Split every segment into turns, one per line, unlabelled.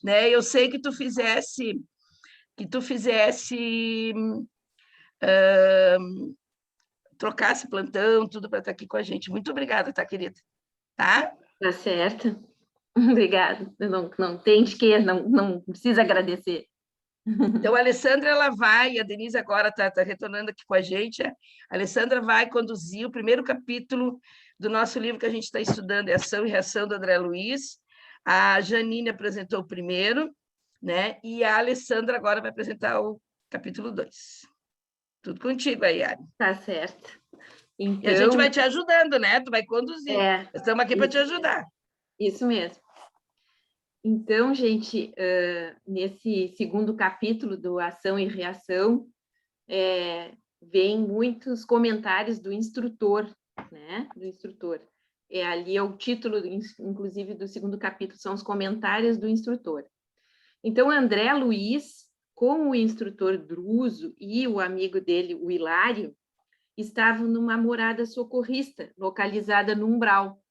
né? Eu sei que tu fizesse trocasse plantão, tudo para estar aqui com a gente. Muito obrigada, tá, querida? Tá?
Tá certo. Obrigada. Não tem de quê, não precisa agradecer.
Então, a Alessandra, ela vai, a Denise agora está retornando aqui com a gente, a Alessandra vai conduzir o primeiro capítulo do nosso livro que a gente está estudando, é Ação e Reação, do André Luiz. A Janine apresentou o primeiro, né? E a Alessandra agora vai apresentar o capítulo 2. Tudo contigo aí, Ari.
Tá certo.
Então, e a gente vai te ajudando, né? Tu vai conduzir. Estamos aqui para te ajudar.
Isso mesmo. Então, gente, nesse segundo capítulo do Ação e Reação, vem muitos comentários do instrutor, né? Do instrutor. Ali é o título, inclusive, do segundo capítulo, são os comentários do instrutor. Então, André Luiz, com o instrutor Druso e o amigo dele, o Hilário, estavam numa morada socorrista, localizada no Umbral,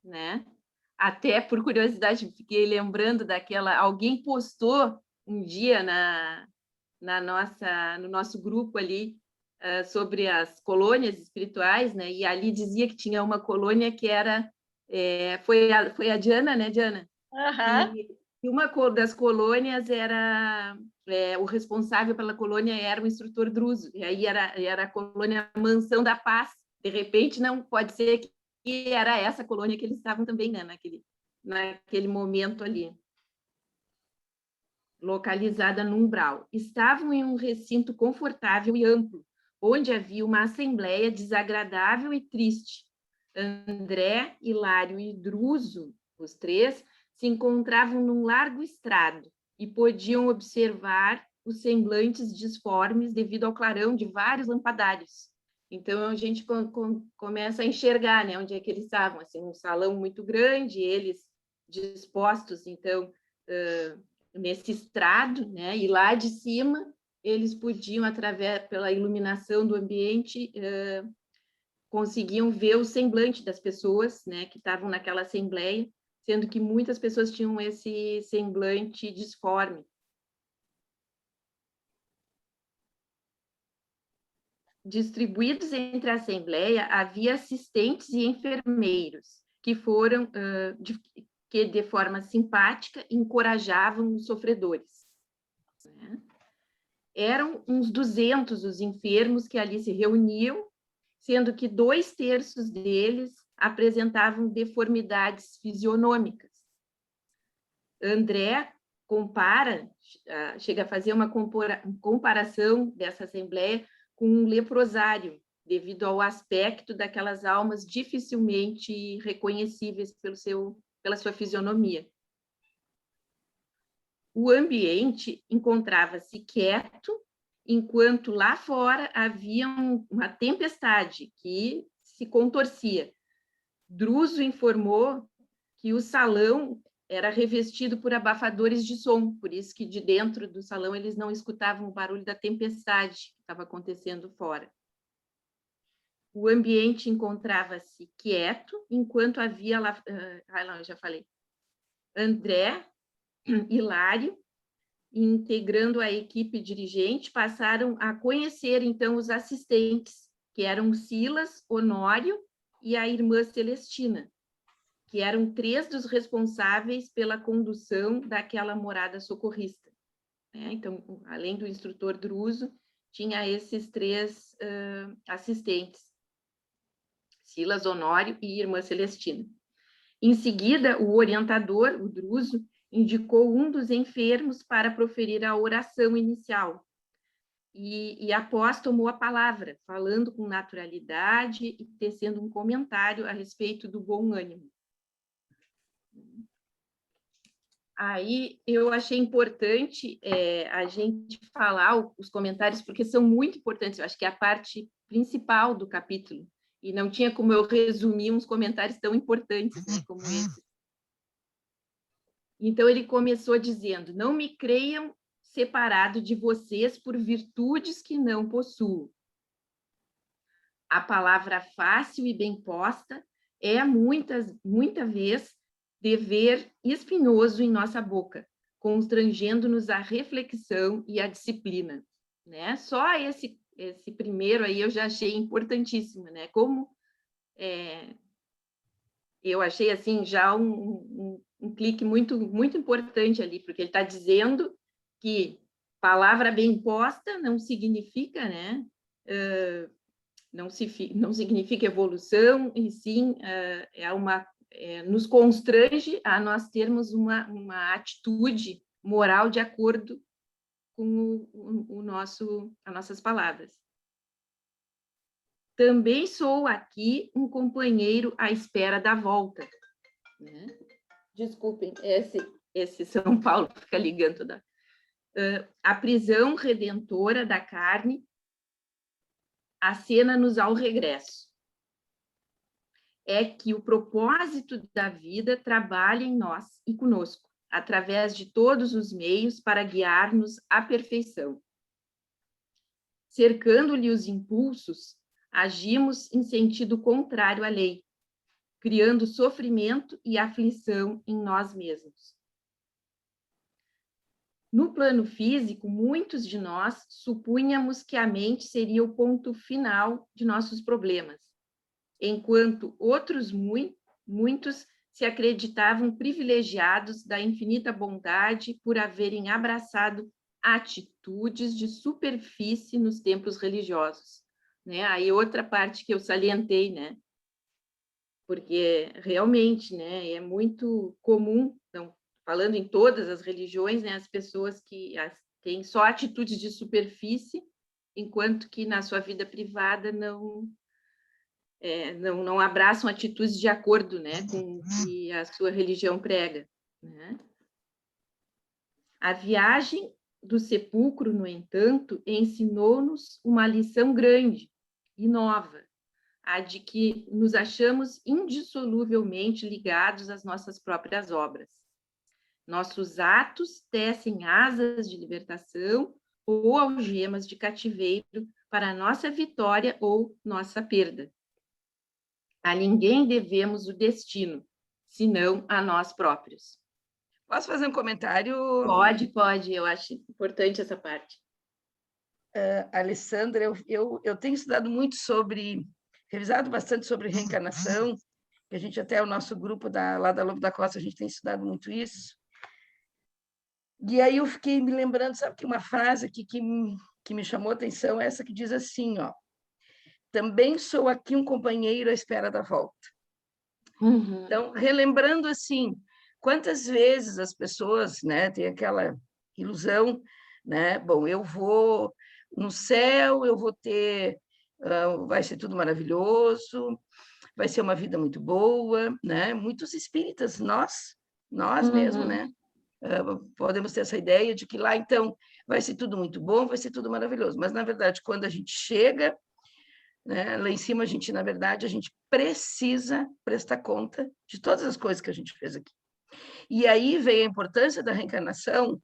né? Até por curiosidade, fiquei lembrando daquela... Alguém postou um dia no nosso grupo ali sobre as colônias espirituais, né? E ali dizia que tinha uma colônia que era... foi a Diana, né, Diana?
Uhum.
E uma das colônias era... o responsável pela colônia era o instrutor Druso. E aí era a colônia Mansão da Paz. De repente, não pode ser que era essa colônia que eles estavam também, né, naquele momento ali, localizada no Umbral. Estavam em um recinto confortável e amplo, onde havia uma assembleia desagradável e triste. André, Hilário e Druso, os três, se encontravam num largo estrado e podiam observar os semblantes disformes devido ao clarão de vários lampadários. Então, a gente começa a enxergar, né, onde é que eles estavam, assim, um salão muito grande, eles dispostos, então, nesse estrado, né, e lá de cima eles podiam, pela iluminação do ambiente, conseguiam ver o semblante das pessoas, né, que estavam naquela assembleia, sendo que muitas pessoas tinham esse semblante disforme. Distribuídos entre a Assembleia, havia assistentes e enfermeiros, que foram, que de forma simpática encorajavam os sofredores. Eram uns 200 os enfermos que ali se reuniam, sendo que 2/3 deles apresentavam deformidades fisionômicas. André chega a fazer uma comparação dessa assembleia com um leprosário, devido ao aspecto daquelas almas dificilmente reconhecíveis pela sua fisionomia. O ambiente encontrava-se quieto, enquanto lá fora havia uma tempestade que se contorcia. Druso informou que o salão era revestido por abafadores de som, por isso que de dentro do salão eles não escutavam o barulho da tempestade que estava acontecendo fora. O ambiente encontrava-se quieto, enquanto havia lá, eu já falei, André, Hilário, integrando a equipe dirigente, passaram a conhecer, então, os assistentes, que eram Silas, Honório e a irmã Celestina, que eram 3 dos responsáveis pela condução daquela morada socorrista. Então, além do instrutor Druso, tinha esses 3 assistentes, Silas, Honório e irmã Celestina. Em seguida, o orientador, o Druso, indicou um dos enfermos para proferir a oração inicial. E após tomou a palavra, falando com naturalidade e tecendo um comentário a respeito do bom ânimo. Aí eu achei importante a gente falar os comentários, porque são muito importantes, eu acho que é a parte principal do capítulo, e não tinha como eu resumir uns comentários tão importantes, né, como esse. Então, ele começou dizendo: não me creiam separado de vocês por virtudes que não possuo. A palavra fácil e bem posta é muita vez dever espinhoso em nossa boca, constrangendo-nos à reflexão e à disciplina, né? Só esse primeiro aí eu já achei importantíssimo, né? Como eu achei assim já um clique muito importante ali, porque ele está dizendo que palavra bem posta não significa, né? Não significa evolução, e sim nos constrange a nós termos uma atitude moral de acordo com as nossas palavras. Também sou aqui um companheiro à espera da volta. Né? Desculpem, esse São Paulo fica ligando toda. A prisão redentora da carne acena-nos ao regresso. É que o propósito da vida trabalha em nós e conosco, através de todos os meios para guiar-nos à perfeição. Cercando-lhe os impulsos, agimos em sentido contrário à lei, criando sofrimento e aflição em nós mesmos. No plano físico, muitos de nós supunhamos que a mente seria o ponto final de nossos problemas, enquanto outros muitos se acreditavam privilegiados da infinita bondade por haverem abraçado atitudes de superfície nos templos religiosos. Né? Aí outra parte que eu salientei, né? Porque realmente, né, é muito comum, então, falando em todas as religiões, né, as pessoas que têm só atitudes de superfície, enquanto que na sua vida privada não abraçam atitudes de acordo, né, com o que a sua religião prega. Né? A viagem do sepulcro, no entanto, ensinou-nos uma lição grande e nova, a de que nos achamos indissoluvelmente ligados às nossas próprias obras. Nossos atos tecem asas de libertação ou algemas de cativeiro para nossa vitória ou nossa perda. A ninguém devemos o destino, senão a nós próprios.
Posso fazer um comentário?
Pode, eu acho importante essa parte.
Alessandra, eu tenho estudado muito revisado bastante sobre reencarnação, que a gente até o nosso grupo lá da Lobo da Costa, a gente tem estudado muito isso. E aí eu fiquei me lembrando, sabe, que uma frase aqui que me chamou a atenção é essa que diz assim, ó: também sou aqui um companheiro à espera da volta.
Uhum.
Então, relembrando assim, quantas vezes as pessoas, né, têm aquela ilusão, né? Bom, eu vou no céu, eu vou ter, vai ser tudo maravilhoso, vai ser uma vida muito boa, né? Muitos espíritas, nós mesmo, né? Podemos ter essa ideia de que lá, então, vai ser tudo muito bom, vai ser tudo maravilhoso. Mas, na verdade, quando a gente chega, né, lá em cima, na verdade, a gente precisa prestar conta de todas as coisas que a gente fez aqui. E aí vem a importância da reencarnação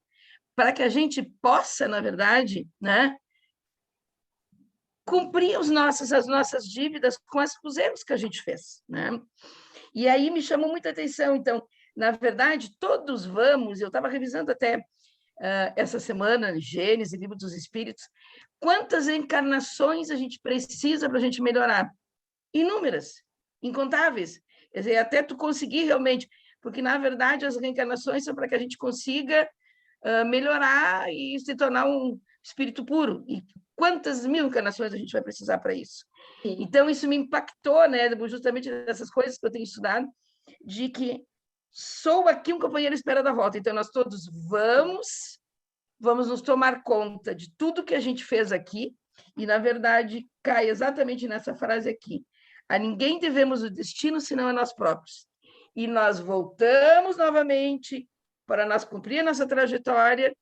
para que a gente possa, na verdade, né, cumprir as nossas dívidas com os erros que a gente fez. Né? E aí me chamou muita atenção. Então, na verdade, todos vamos, eu estava revisando até essa semana, Gênesis, Livro dos Espíritos, quantas encarnações a gente precisa para a gente melhorar? Inúmeras, incontáveis. Quer dizer, até tu conseguir realmente, porque, na verdade, as reencarnações são para que a gente consiga melhorar e se tornar um espírito puro. E quantas mil encarnações a gente vai precisar para isso? Sim. Então, isso me impactou, né, justamente dessas coisas que eu tenho estudado, de que sou aqui um companheiro à espera da volta. Então, nós todos vamos nos tomar conta de tudo que a gente fez aqui, e, na verdade, cai exatamente nessa frase aqui: a ninguém devemos o destino, senão a nós próprios. E nós voltamos novamente para nós cumprir a nossa trajetória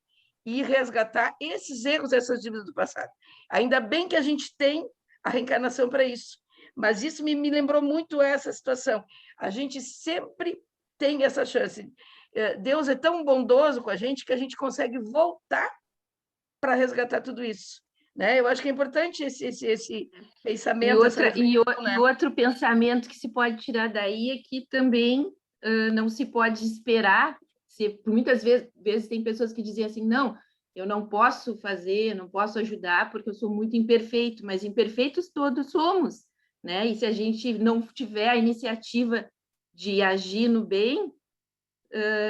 e resgatar esses erros, essas dívidas do passado. Ainda bem que a gente tem a reencarnação para isso, mas isso me lembrou muito essa situação. A gente sempre tem essa chance. Deus é tão bondoso com a gente que a gente consegue voltar para resgatar tudo isso. Né? Eu acho que é importante esse pensamento.
E outro pensamento que se pode tirar daí é que também não se pode esperar. Muitas vezes tem pessoas que dizem assim, não, eu não posso fazer, não posso ajudar porque eu sou muito imperfeito, mas imperfeitos todos somos, né? E se a gente não tiver a iniciativa de agir no bem,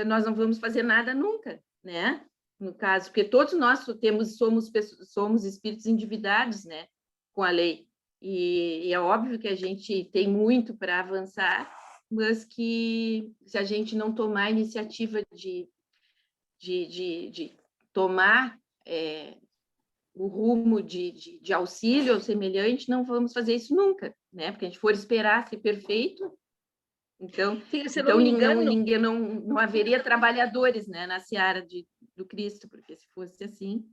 nós não vamos fazer nada nunca, né? No caso, porque todos nós somos espíritos endividados, né? Com a lei. E é óbvio que a gente tem muito para avançar, mas que se a gente não tomar a iniciativa de tomar o rumo de auxílio ou semelhante, não vamos fazer isso nunca, né? Porque a gente for esperar ser perfeito, então, não haveria trabalhadores, né, na seara do Cristo, porque se fosse assim...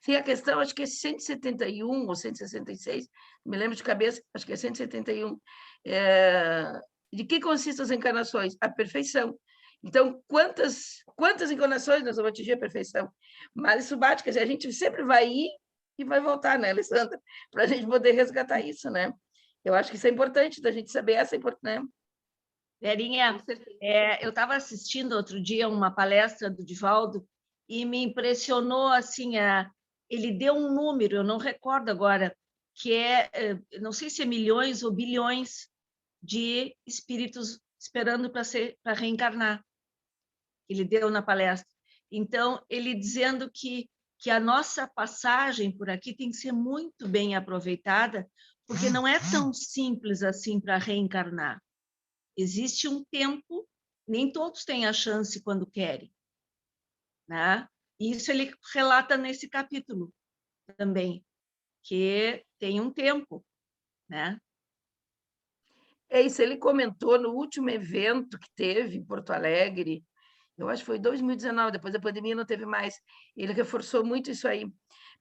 Sim, a questão, acho que é 171 ou 166, me lembro de cabeça, acho que é 171. De que consistem as encarnações? A perfeição. Então, quantas encarnações nós vamos atingir a perfeição? Mas isso bate, quer dizer, a gente sempre vai ir e vai voltar, né, Alessandra? Para a gente poder resgatar isso, né? Eu acho que isso é importante, da gente saber essa importância, né?
Verinha, eu estava assistindo outro dia uma palestra do Divaldo e me impressionou, assim, ele deu um número, eu não recordo agora, que não sei se é milhões ou bilhões de espíritos esperando para reencarnar. Ele deu na palestra. Então, ele dizendo que a nossa passagem por aqui tem que ser muito bem aproveitada, porque não é tão simples assim para reencarnar. Existe um tempo, nem todos têm a chance quando querem, né? Isso ele relata nesse capítulo também, que tem um tempo, né?
É isso, ele comentou no último evento que teve em Porto Alegre, eu acho que foi 2019, depois da pandemia não teve mais, ele reforçou muito isso aí,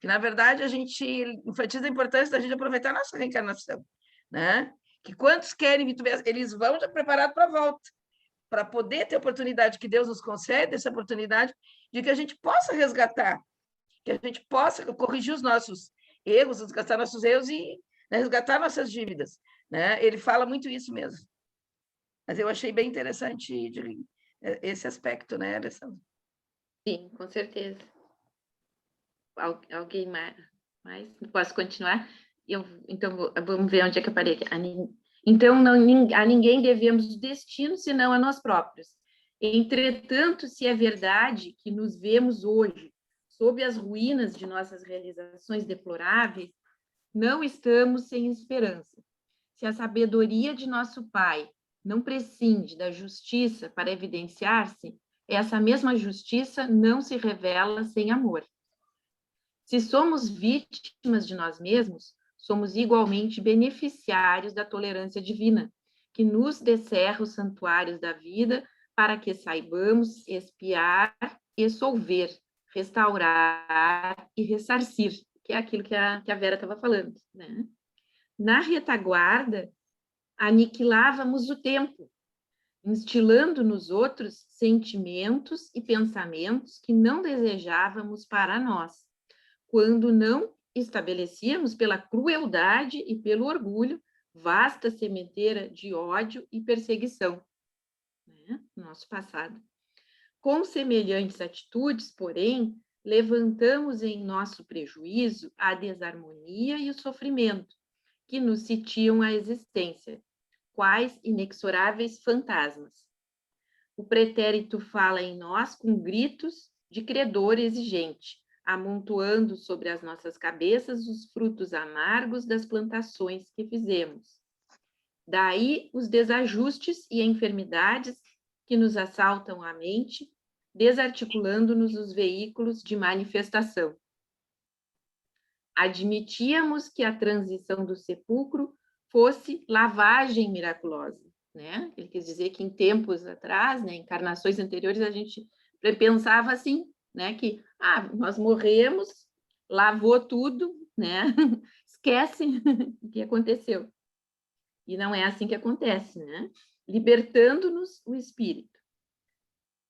que na verdade a gente enfatiza a importância da gente aproveitar a nossa reencarnação, né? Que quantos querem, eles vão já preparados para a volta, para poder ter a oportunidade que Deus nos concede, essa oportunidade de que a gente possa resgatar, que a gente possa corrigir os nossos erros, resgatar nossos erros e, né, resgatar nossas dívidas, né? Ele fala muito isso mesmo. Mas eu achei bem interessante esse aspecto, né, Alessandra?
Sim, com certeza. Alguém mais? Posso continuar? Então, vamos ver onde é que eu parei aqui. Então, a ninguém devemos destino, senão a nós próprios. Entretanto, se é verdade que nos vemos hoje sob as ruínas de nossas realizações deploráveis, não estamos sem esperança. Se a sabedoria de nosso Pai não prescinde da justiça para evidenciar-se, essa mesma justiça não se revela sem amor. Se somos vítimas de nós mesmos, somos igualmente beneficiários da tolerância divina, que nos descerra os santuários da vida para que saibamos expiar e solver, restaurar e ressarcir, que é aquilo que a Vera estava falando, né? Na retaguarda, aniquilávamos o tempo, instilando nos outros sentimentos e pensamentos que não desejávamos para nós, quando não estabelecíamos pela crueldade e pelo orgulho vasta sementeira de ódio e perseguição, né, no nosso passado. Com semelhantes atitudes, porém, levantamos em nosso prejuízo a desarmonia e o sofrimento, que nos sitiam a existência, quais inexoráveis fantasmas. O pretérito fala em nós com gritos de credor exigente, amontoando sobre as nossas cabeças os frutos amargos das plantações que fizemos. Daí os desajustes e enfermidades que nos assaltam a mente, desarticulando-nos os veículos de manifestação. Admitíamos que a transição do sepulcro fosse lavagem miraculosa, né? Ele quis dizer que em tempos atrás, né, encarnações anteriores, a gente pensava assim, né, que nós morremos, lavou tudo, né? Esquece o que aconteceu. E não é assim que acontece, né? Libertando-nos o espírito.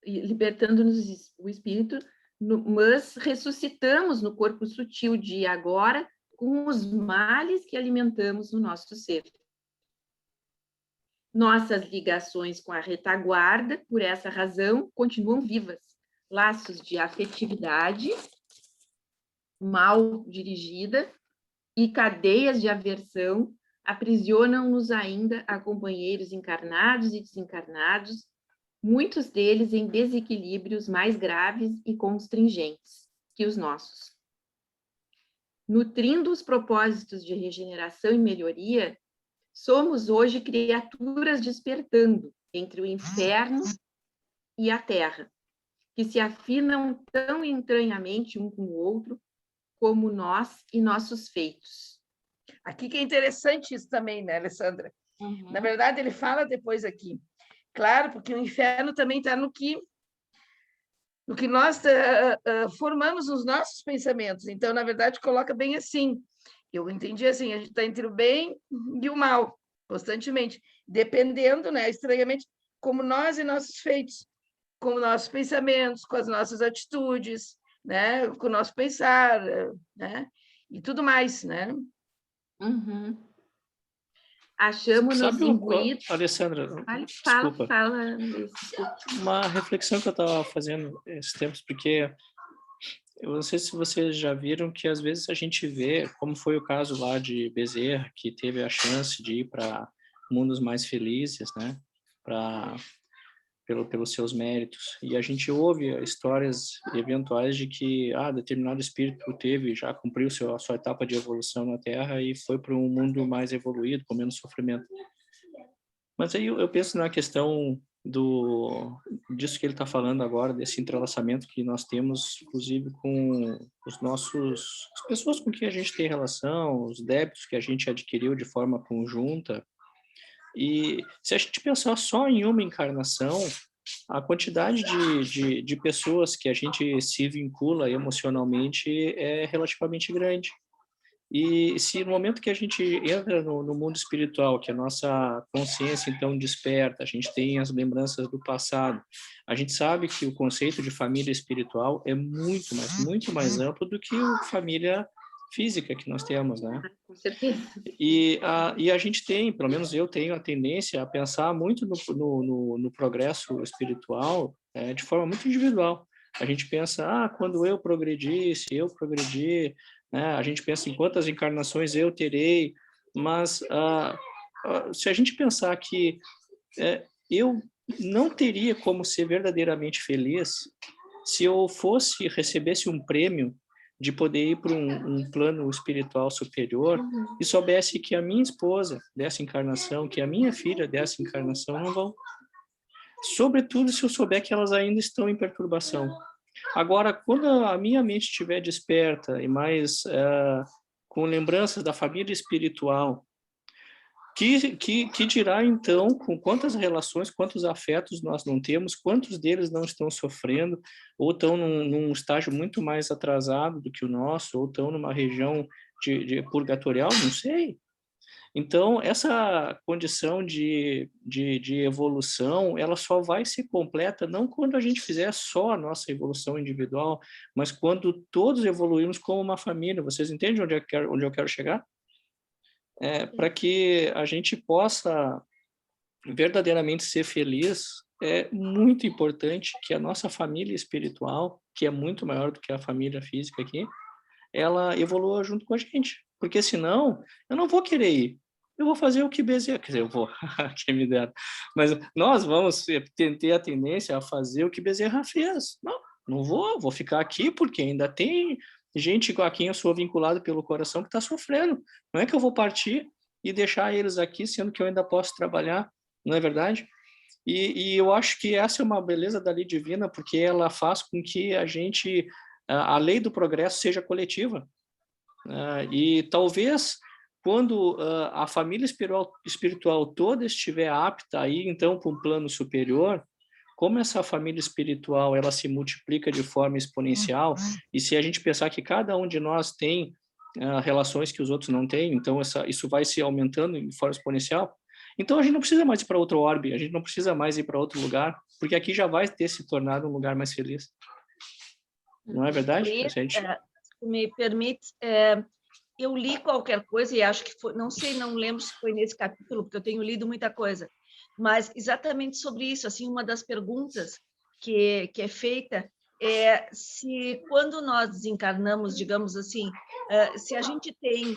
Libertando-nos o espírito, mas ressuscitamos no corpo sutil de agora com os males que alimentamos no nosso ser. Nossas ligações com a retaguarda, por essa razão, continuam vivas. Laços de afetividade mal dirigida e cadeias de aversão aprisionam-nos ainda a companheiros encarnados e desencarnados, muitos deles em desequilíbrios mais graves e constringentes que os nossos. Nutrindo os propósitos de regeneração e melhoria, somos hoje criaturas despertando entre o inferno e a terra, que se afinam tão entranhamente um com o outro, como nós e nossos feitos.
Aqui que é interessante isso também, né, Alessandra? Na verdade, ele fala depois aqui. Claro, porque o inferno também está no que nós formamos nos nossos pensamentos. Então, na verdade, coloca bem assim. Eu entendi assim, a gente está entre o bem e o mal, constantemente, dependendo, né, estranhamente, como nós e nossos feitos, com nossos pensamentos, com as nossas atitudes, né, com o nosso pensar, né, e tudo mais, né?
Achamos-nos imbuídos...
Alessandra, desculpa.
Fala.
Uma reflexão que eu estava fazendo esses tempos, porque eu não sei se vocês já viram que às vezes a gente vê, como foi o caso lá de Bezerra, que teve a chance de ir para mundos mais felizes, né, pelos seus méritos, e a gente ouve histórias eventuais de que determinado espírito já cumpriu a sua etapa de evolução na Terra e foi para um mundo mais evoluído, com menos sofrimento. Mas aí eu penso na questão disso que ele está falando agora, desse entrelaçamento que nós temos, inclusive, com as pessoas com quem a gente tem relação, os débitos que a gente adquiriu de forma conjunta. E se a gente pensar só em uma encarnação, a quantidade de pessoas que a gente se vincula emocionalmente é relativamente grande. E se no momento que a gente entra no mundo espiritual, que a nossa consciência então desperta, a gente tem as lembranças do passado, a gente sabe que o conceito de família espiritual é muito mais amplo do que a família física que nós temos, né?
Com certeza.
E a gente tem, pelo menos eu tenho a tendência a pensar muito no progresso espiritual de forma muito individual. A gente pensa, quando eu progredi, se eu progredi, né? A gente pensa em quantas encarnações eu terei, mas se a gente pensar que eu não teria como ser verdadeiramente feliz se eu recebesse um prêmio de poder ir para um plano espiritual superior e soubesse que a minha esposa dessa encarnação, que a minha filha dessa encarnação não vão. Sobretudo se eu souber que elas ainda estão em perturbação. Agora, quando a minha mente estiver desperta e mais com lembranças da família espiritual, que dirá então com quantas relações, quantos afetos nós não temos, quantos deles não estão sofrendo, ou estão num estágio muito mais atrasado do que o nosso, ou estão numa região de purgatorial, não sei. Então, essa condição de evolução, ela só vai ser completa não quando a gente fizer só a nossa evolução individual, mas quando todos evoluirmos como uma família. Vocês entendem onde eu quero chegar? Para que a gente possa verdadeiramente ser feliz, é muito importante que a nossa família espiritual, que é muito maior do que a família física aqui, ela evolua junto com a gente. Porque senão, eu não vou querer ir. Eu vou fazer o que Bezerra... Quer dizer, eu vou... quem me dera. Mas nós vamos ter a tendência a fazer o que Bezerra fez. Não vou ficar aqui porque ainda tem gente a quem eu sou vinculado pelo coração que está sofrendo. Não é que eu vou partir e deixar eles aqui, sendo que eu ainda posso trabalhar, não é verdade? E eu acho que essa é uma beleza da lei divina, porque ela faz com que a lei do progresso seja coletiva. E talvez quando a família espiritual toda estiver apta a ir então para um plano superior, como essa família espiritual ela se multiplica de forma exponencial, e se a gente pensar que cada um de nós tem relações que os outros não têm, então isso vai se aumentando de forma exponencial, então a gente não precisa mais ir para outro orbe, a gente não precisa mais ir para outro lugar, porque aqui já vai ter se tornado um lugar mais feliz. Não é verdade?
Me permite, eu li qualquer coisa e acho que foi, não lembro se foi nesse capítulo, porque eu tenho lido muita coisa, mas exatamente sobre isso, assim, uma das perguntas que é feita é se quando nós desencarnamos, digamos assim, se a gente tem,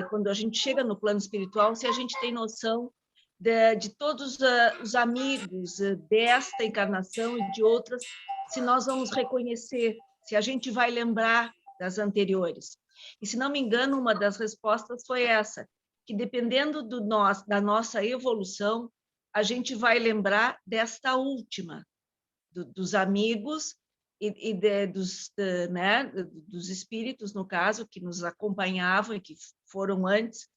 quando a gente chega no plano espiritual, se a gente tem noção de todos os amigos desta encarnação e de outras, se nós vamos reconhecer, se a gente vai lembrar das anteriores. E, se não me engano, uma das respostas foi essa, que dependendo da nossa evolução, a gente vai lembrar desta última, dos amigos e dos espíritos, no caso, que nos acompanhavam e que foram antes.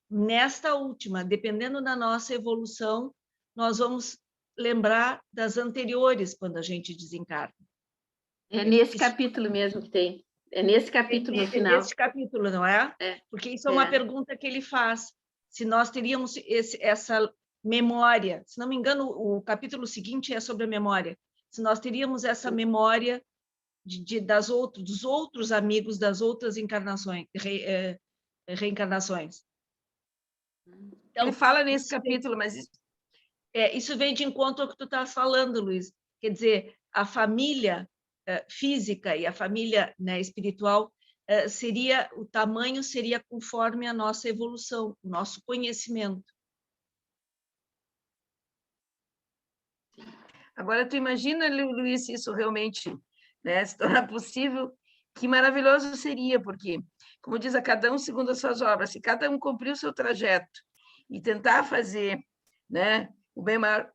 Nesta última, dependendo da nossa evolução, nós vamos lembrar das anteriores quando a gente desencarna.
É nesse capítulo mesmo que tem. É nesse capítulo no final.
É nesse capítulo, não é? Porque isso é uma pergunta que ele faz. Se nós teríamos essa memória, se não me engano, o capítulo seguinte é sobre a memória. Se nós teríamos essa memória dos outros amigos das outras encarnações, reencarnações.
Então, ele fala nesse capítulo, mas
isso vem de encontro ao que tu estás falando, Luiz. Quer dizer, a família física e a família, né, espiritual o tamanho seria conforme a nossa evolução, o nosso conhecimento.
Agora, tu imagina, Luiz, se isso realmente, né, se tornar possível, que maravilhoso seria, porque, como diz, a cada um segundo as suas obras, se cada um cumprir o seu trajeto e tentar fazer, né, o bem maior,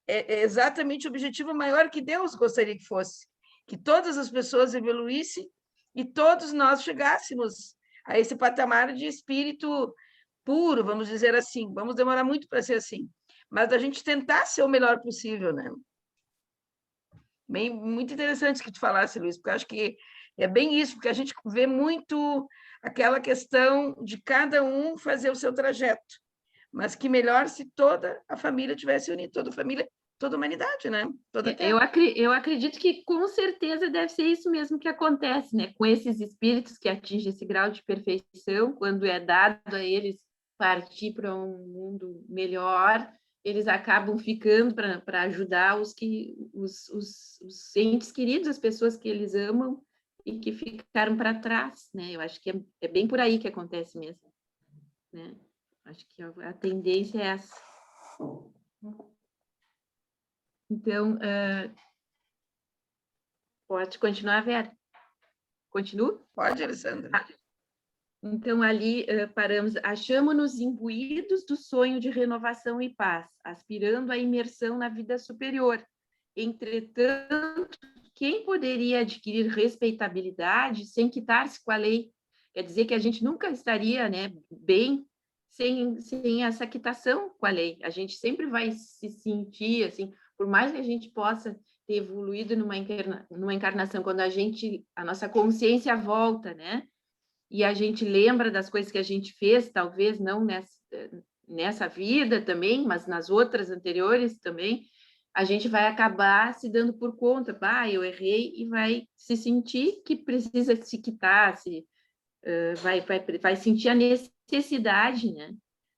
é exatamente o objetivo maior que Deus gostaria que fosse, que todas as pessoas evoluíssem e todos nós chegássemos a esse patamar de espírito puro, vamos dizer assim. Vamos demorar muito para ser assim, mas a gente tentar ser o melhor possível, né? Muito interessante que tu falasse, Luiz, porque eu acho que é bem isso, porque a gente vê muito aquela questão de cada um fazer o seu trajeto, mas que melhor se toda a família tivesse unido, toda a família, toda a humanidade, né?
Eu acredito que com certeza deve ser isso mesmo que acontece, né? Com esses espíritos que atingem esse grau de perfeição, quando é dado a eles partir para um mundo melhor, eles acabam ficando para ajudar os entes queridos, as pessoas que eles amam e que ficaram para trás, né? Eu acho que é bem por aí que acontece mesmo, né? Acho que a tendência é essa. Então, pode continuar, Vera? Continua?
Pode, Alessandra.
Então, ali paramos, achamos-nos imbuídos do sonho de renovação e paz, aspirando à imersão na vida superior. Entretanto, quem poderia adquirir respeitabilidade sem quitar-se com a lei? Quer dizer que a gente nunca estaria, né, bem sem essa quitação com a lei. A gente sempre vai se sentir, assim, por mais que a gente possa ter evoluído numa encarnação, quando a nossa consciência volta, né? E a gente lembra das coisas que a gente fez, talvez não nessa vida também, mas nas outras anteriores também, a gente vai acabar se dando por conta, eu errei, e vai se sentir que precisa se quitar, vai sentir a necessidade, né,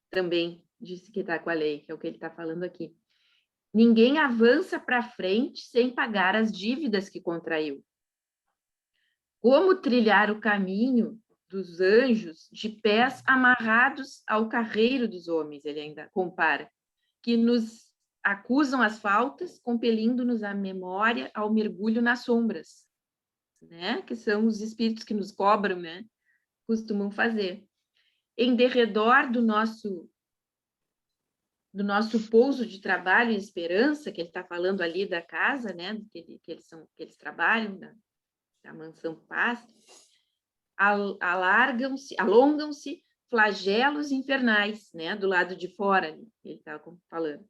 também de se quitar com a lei, que é o que ele está falando aqui. Ninguém avança para frente sem pagar as dívidas que contraiu. Como trilhar o caminho dos anjos de pés amarrados ao carreiro dos homens, ele ainda compara, que nos acusam as faltas, compelindo-nos a memória ao mergulho nas sombras, né? Que são os espíritos que nos cobram, né? Costumam fazer. Em derredor do nosso pouso de trabalho e esperança, que ele está falando ali da casa, né? Que eles trabalham, da mansão Paz, alongam-se flagelos infernais, né, do lado de fora, ele está falando.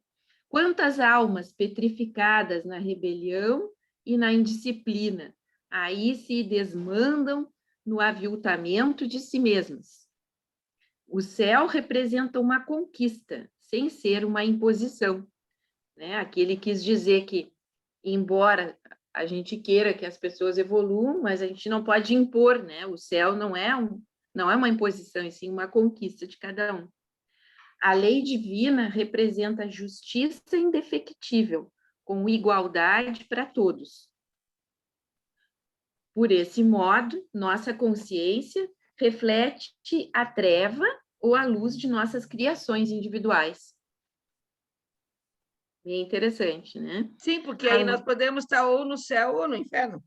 Quantas almas petrificadas na rebelião e na indisciplina, aí se desmandam no aviltamento de si mesmas. O céu representa uma conquista, sem ser uma imposição, né? Aqui ele quis dizer que, embora a gente queira que as pessoas evoluam, mas a gente não pode impor, né? O céu não é uma imposição, e sim uma conquista de cada um. A lei divina representa justiça indefectível, com igualdade para todos. Por esse modo, nossa consciência reflete a treva ou a luz de nossas criações individuais. Bem interessante, né?
Sim, porque aí nós podemos estar ou no céu ou no inferno.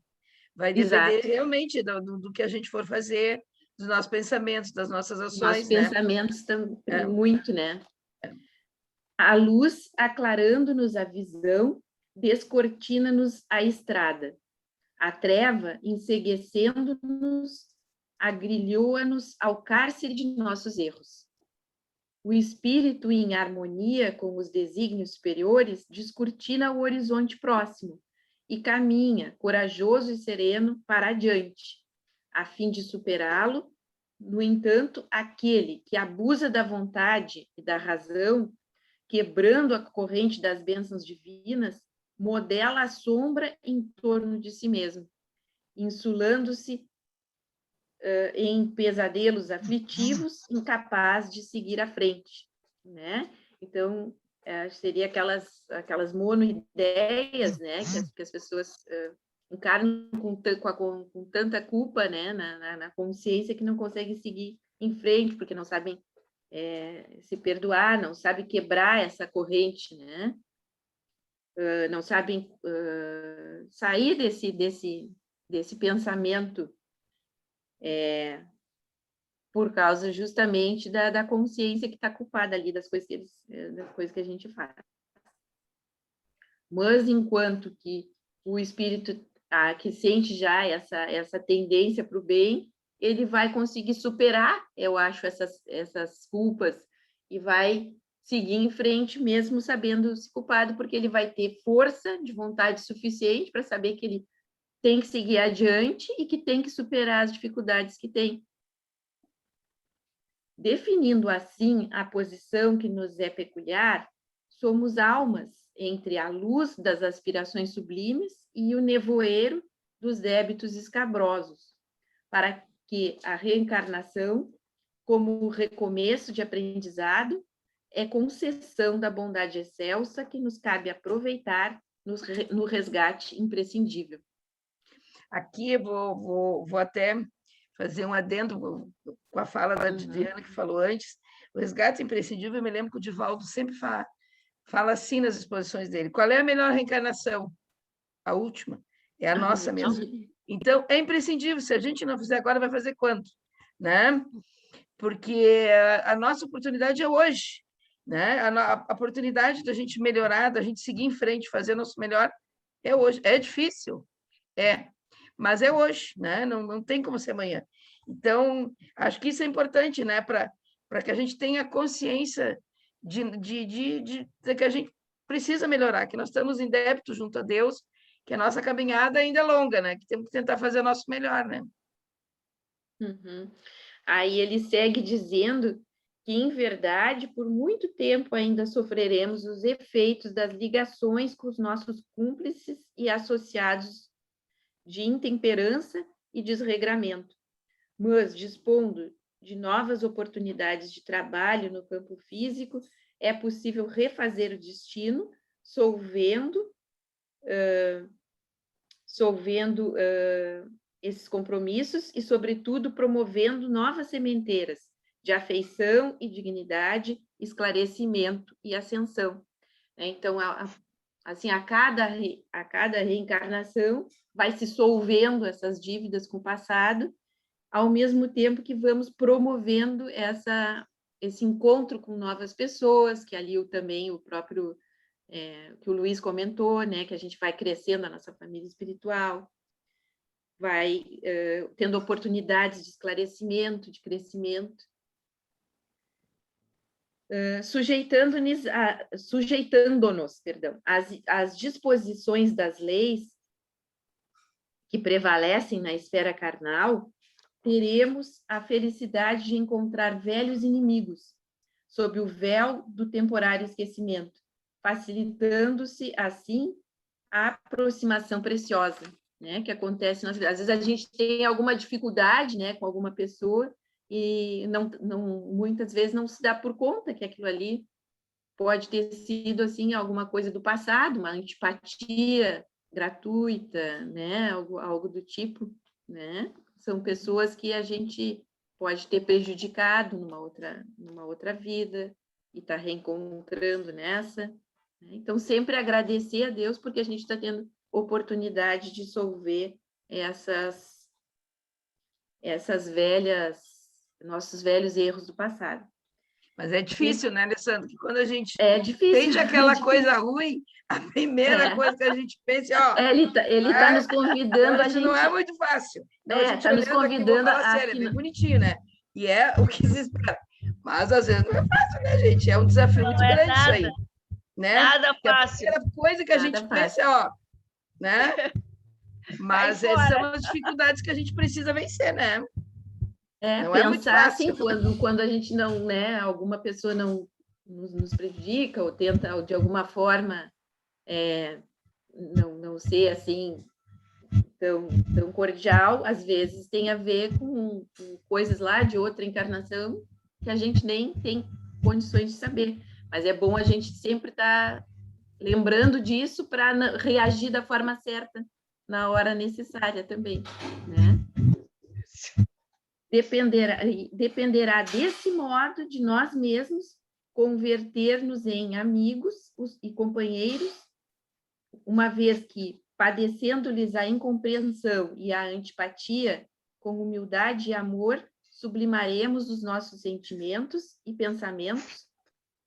Vai depender realmente do que a gente for fazer, dos nossos pensamentos, das nossas ações,
nossos pensamentos também, muito, né? A luz, aclarando-nos a visão, descortina-nos a estrada. A treva, enceguecendo-nos, agrilhoa-nos ao cárcere de nossos erros. O espírito, em harmonia com os desígnios superiores, descortina o horizonte próximo e caminha, corajoso e sereno, para adiante, a fim de superá-lo. No entanto, aquele que abusa da vontade e da razão, quebrando a corrente das bênçãos divinas, modela a sombra em torno de si mesmo, insulando-se em pesadelos aflitivos, incapaz de seguir à frente, né? Então, seria aquelas monoideias, né, que as pessoas encarnam com tanta culpa, né, na consciência, que não conseguem seguir em frente, porque não sabem se perdoar, não sabem quebrar essa corrente, né? Não sabem sair desse pensamento por causa justamente da consciência que está culpada ali das coisas que a gente faz. Mas enquanto que o espírito que sente já essa tendência para o bem, ele vai conseguir superar, eu acho, essas culpas e vai seguir em frente mesmo sabendo-se culpado, porque ele vai ter força de vontade suficiente para saber que ele tem que seguir adiante e que tem que superar as dificuldades que tem. Definindo assim a posição que nos é peculiar, somos almas entre a luz das aspirações sublimes e o nevoeiro dos débitos escabrosos, para que a reencarnação, como recomeço de aprendizado, é concessão da bondade excelsa que nos cabe aproveitar no resgate imprescindível.
Aqui eu vou até fazer um adendo com a fala da Diana, que falou antes. O resgate imprescindível, eu me lembro que o Divaldo sempre fala assim nas exposições dele. Qual é a melhor reencarnação? A última. É a nossa mesmo. Então, é imprescindível. Se a gente não fizer agora, vai fazer quando? Né? Porque a nossa oportunidade é hoje. Né? A oportunidade da gente melhorar, da gente seguir em frente, fazer o nosso melhor, é hoje. É difícil, mas é hoje, né? Não tem como ser amanhã. Então, acho que isso é importante, né? Para que a gente tenha consciência de que a gente precisa melhorar, que nós estamos em débito junto a Deus, que a nossa caminhada ainda é longa, né? Que temos que tentar fazer o nosso melhor, né?
Uhum. Aí ele segue dizendo que, em verdade, por muito tempo ainda sofreremos os efeitos das ligações com os nossos cúmplices e associados de intemperança e desregramento, mas dispondo de novas oportunidades de trabalho no campo físico, é possível refazer o destino, solvendo esses compromissos e, sobretudo, promovendo novas sementeiras de afeição e dignidade, esclarecimento e ascensão. Então, assim, a cada reencarnação vai se solvendo essas dívidas com o passado, ao mesmo tempo que vamos promovendo esse encontro com novas pessoas, que ali também o próprio que o Luiz comentou, né, que a gente vai crescendo a nossa família espiritual, vai tendo oportunidades de esclarecimento, de crescimento, sujeitando-nos, às disposições das leis que prevalecem na esfera carnal, teremos a felicidade de encontrar velhos inimigos sob o véu do temporário esquecimento, facilitando-se, assim, a aproximação preciosa, né, que acontece. Às vezes a gente tem alguma dificuldade, né, com alguma pessoa, e muitas vezes não se dá por conta que aquilo ali pode ter sido assim alguma coisa do passado, uma antipatia gratuita, né? Algo do tipo, né? São pessoas que a gente pode ter prejudicado numa outra vida e está reencontrando nessa, né? Então, sempre agradecer a Deus porque a gente está tendo oportunidade de dissolver nossos velhos erros do passado.
Mas é difícil, né, Alessandro? Que quando a gente
difícil,
sente aquela coisa ruim, a primeira coisa que a gente pensa é, ó...
Ele tá nos convidando a gente...
Não é muito fácil. Então, a gente
está nos convidando
aqui, sério, é bem bonitinho, né? E é o que se espera. Mas, às vezes, não é fácil, né, gente? É um desafio muito grande
nada,
isso aí. Né?
Nada fácil.
A primeira coisa que a gente pensa é, ó... Né? Mas essas são as dificuldades que a gente precisa vencer, né?
Não pensar assim, quando a gente não, né, alguma pessoa não nos prejudica ou tenta, de alguma forma, não ser assim tão cordial, às vezes tem a ver com coisas lá de outra encarnação que a gente nem tem condições de saber. Mas é bom a gente sempre estar lembrando disso para reagir da forma certa na hora necessária também, né? Dependerá desse modo de nós mesmos converter-nos em amigos e companheiros, uma vez que, padecendo-lhes a incompreensão e a antipatia, com humildade e amor, sublimaremos os nossos sentimentos e pensamentos,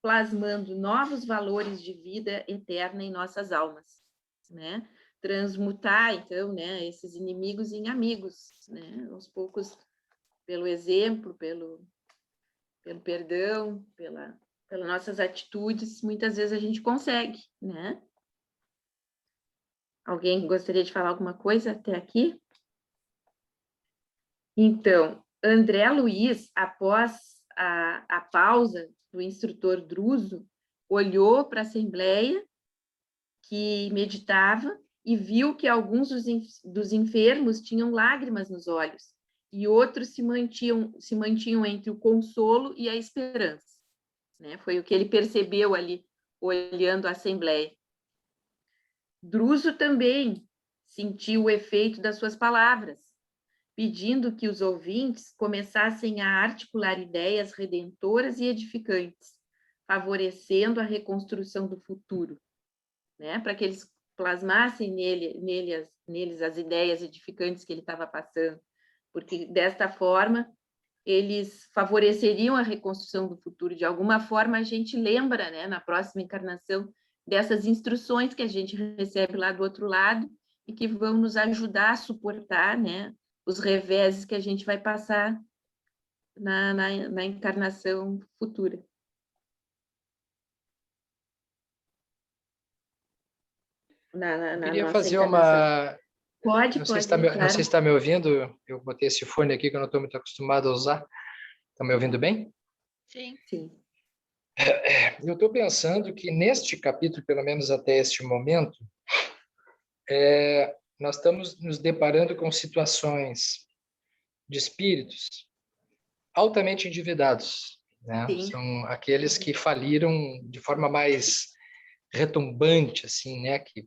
plasmando novos valores de vida eterna em nossas almas, né? Transmutar, então, né, esses inimigos em amigos, né? Aos poucos, pelo exemplo, pelo perdão, pelas nossas atitudes, muitas vezes a gente consegue, né? Alguém gostaria de falar alguma coisa até aqui? Então, André Luiz, após a pausa do instrutor Druso, olhou para a Assembleia que meditava e viu que alguns dos enfermos tinham lágrimas nos olhos e outros se mantinham entre o consolo e a esperança, né? Foi o que ele percebeu ali, olhando a Assembleia. Druso também sentiu o efeito das suas palavras, pedindo que os ouvintes começassem a articular ideias redentoras e edificantes, favorecendo a reconstrução do futuro, né? Para que eles plasmassem neles as ideias edificantes que ele estava passando, porque desta forma eles favoreceriam a reconstrução do futuro. De alguma forma a gente lembra, né, na próxima encarnação, dessas instruções que a gente recebe lá do outro lado e que vão nos ajudar a suportar, né, os reveses que a gente vai passar na encarnação futura.
Eu queria fazer uma...
Pode,
não sei se está me ouvindo, eu botei esse fone aqui que eu não estou muito acostumado a usar. Estão me ouvindo bem?
Sim.
Eu estou pensando que neste capítulo, pelo menos até este momento, nós estamos nos deparando com situações de espíritos altamente endividados, né? São aqueles que faliram de forma mais retumbante, assim, né? Que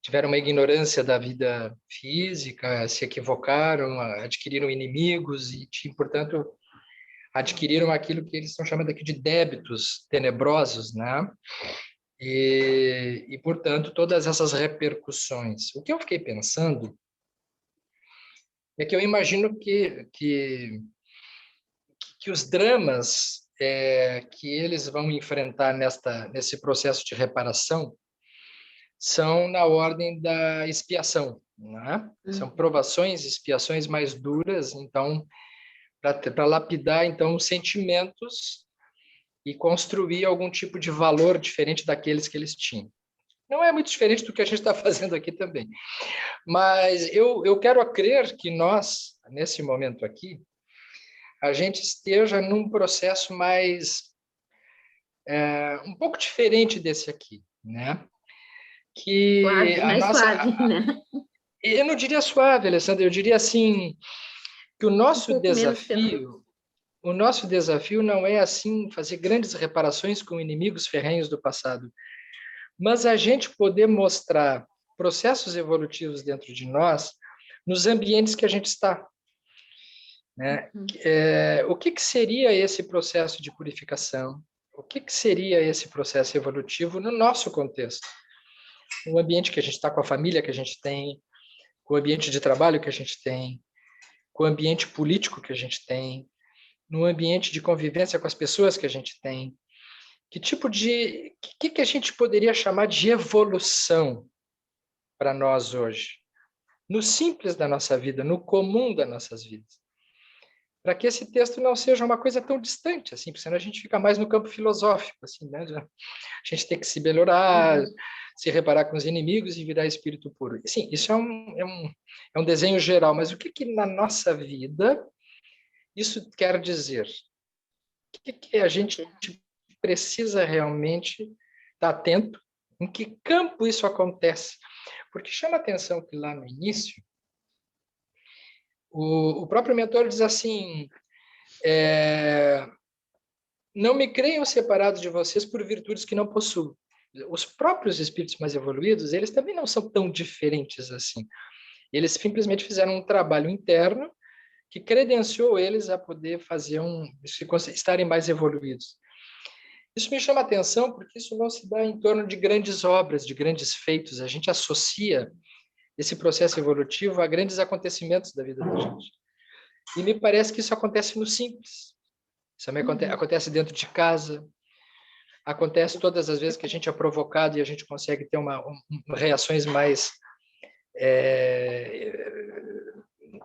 tiveram uma ignorância da vida física, se equivocaram, adquiriram inimigos e, portanto, adquiriram aquilo que eles estão chamando aqui de débitos tenebrosos, né? E portanto, todas essas repercussões. O que eu fiquei pensando é que eu imagino que os dramas que eles vão enfrentar nesse processo de reparação são na ordem da expiação, né? São provações, expiações mais duras, então, para lapidar, então, os sentimentos e construir algum tipo de valor diferente daqueles que eles tinham. Não é muito diferente do que a gente está fazendo aqui também. Mas eu quero crer que nós, nesse momento aqui, a gente esteja num processo mais... um pouco diferente desse aqui, né? Que
suave, mais suave, né?
Eu não diria suave, Alessandra, eu diria assim, que o nosso desafio o nosso desafio não é, assim, fazer grandes reparações com inimigos ferrenhos do passado, mas a gente poder mostrar processos evolutivos dentro de nós nos ambientes que a gente está, né? O que seria esse processo de purificação? O que seria esse processo evolutivo no nosso contexto? No ambiente que a gente está, com a família que a gente tem, com o ambiente de trabalho que a gente tem, com o ambiente político que a gente tem, no ambiente de convivência com as pessoas que a gente tem. Que tipo de... O que a gente poderia chamar de evolução para nós hoje? No simples da nossa vida, no comum das nossas vidas. Para que esse texto não seja uma coisa tão distante, assim, porque senão a gente fica mais no campo filosófico, assim, né? A gente tem que se melhorar, se reparar com os inimigos e virar espírito puro. Sim, isso é um desenho geral, mas o que na nossa vida isso quer dizer? O que a gente precisa realmente estar atento? Em que campo isso acontece? Porque chama a atenção que lá no início, o próprio mentor diz assim, não me creiam separados de vocês por virtudes que não possuo. Os próprios espíritos mais evoluídos, eles também não são tão diferentes assim. Eles simplesmente fizeram um trabalho interno que credenciou eles a poder fazer estarem mais evoluídos. Isso me chama a atenção porque isso não se dá em torno de grandes obras, de grandes feitos. A gente associa esse processo evolutivo a grandes acontecimentos da vida da gente. E me parece que isso acontece no simples. Isso também acontece dentro de casa, acontece todas as vezes que a gente é provocado e a gente consegue ter reações mais,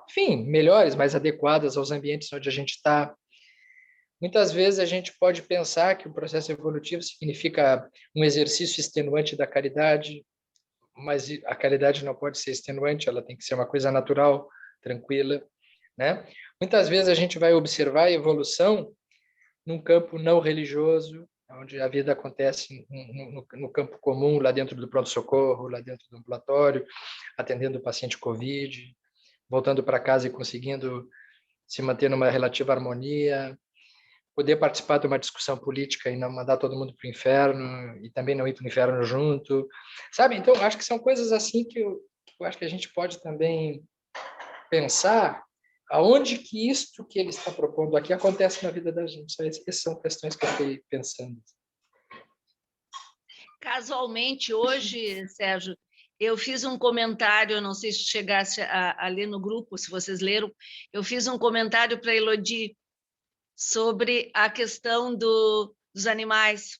enfim, melhores, mais adequadas aos ambientes onde a gente está. Muitas vezes a gente pode pensar que o processo evolutivo significa um exercício extenuante da caridade, mas a caridade não pode ser extenuante, ela tem que ser uma coisa natural, tranquila, né? Muitas vezes a gente vai observar a evolução num campo não religioso, onde a vida acontece no campo comum, lá dentro do pronto-socorro, lá dentro do ambulatório, atendendo o paciente COVID, voltando para casa e conseguindo se manter numa relativa harmonia, poder participar de uma discussão política e não mandar todo mundo para o inferno, e também não ir para o inferno junto, sabe? Então, acho que são coisas assim que eu acho que a gente pode também pensar aonde que isto que ele está propondo aqui acontece na vida da gente. Essas são questões que eu fiquei pensando.
Casualmente, hoje, Sérgio, eu fiz um comentário, não sei se chegasse a ler no grupo, se vocês leram, eu fiz um comentário para a Elodie sobre a questão dos animais.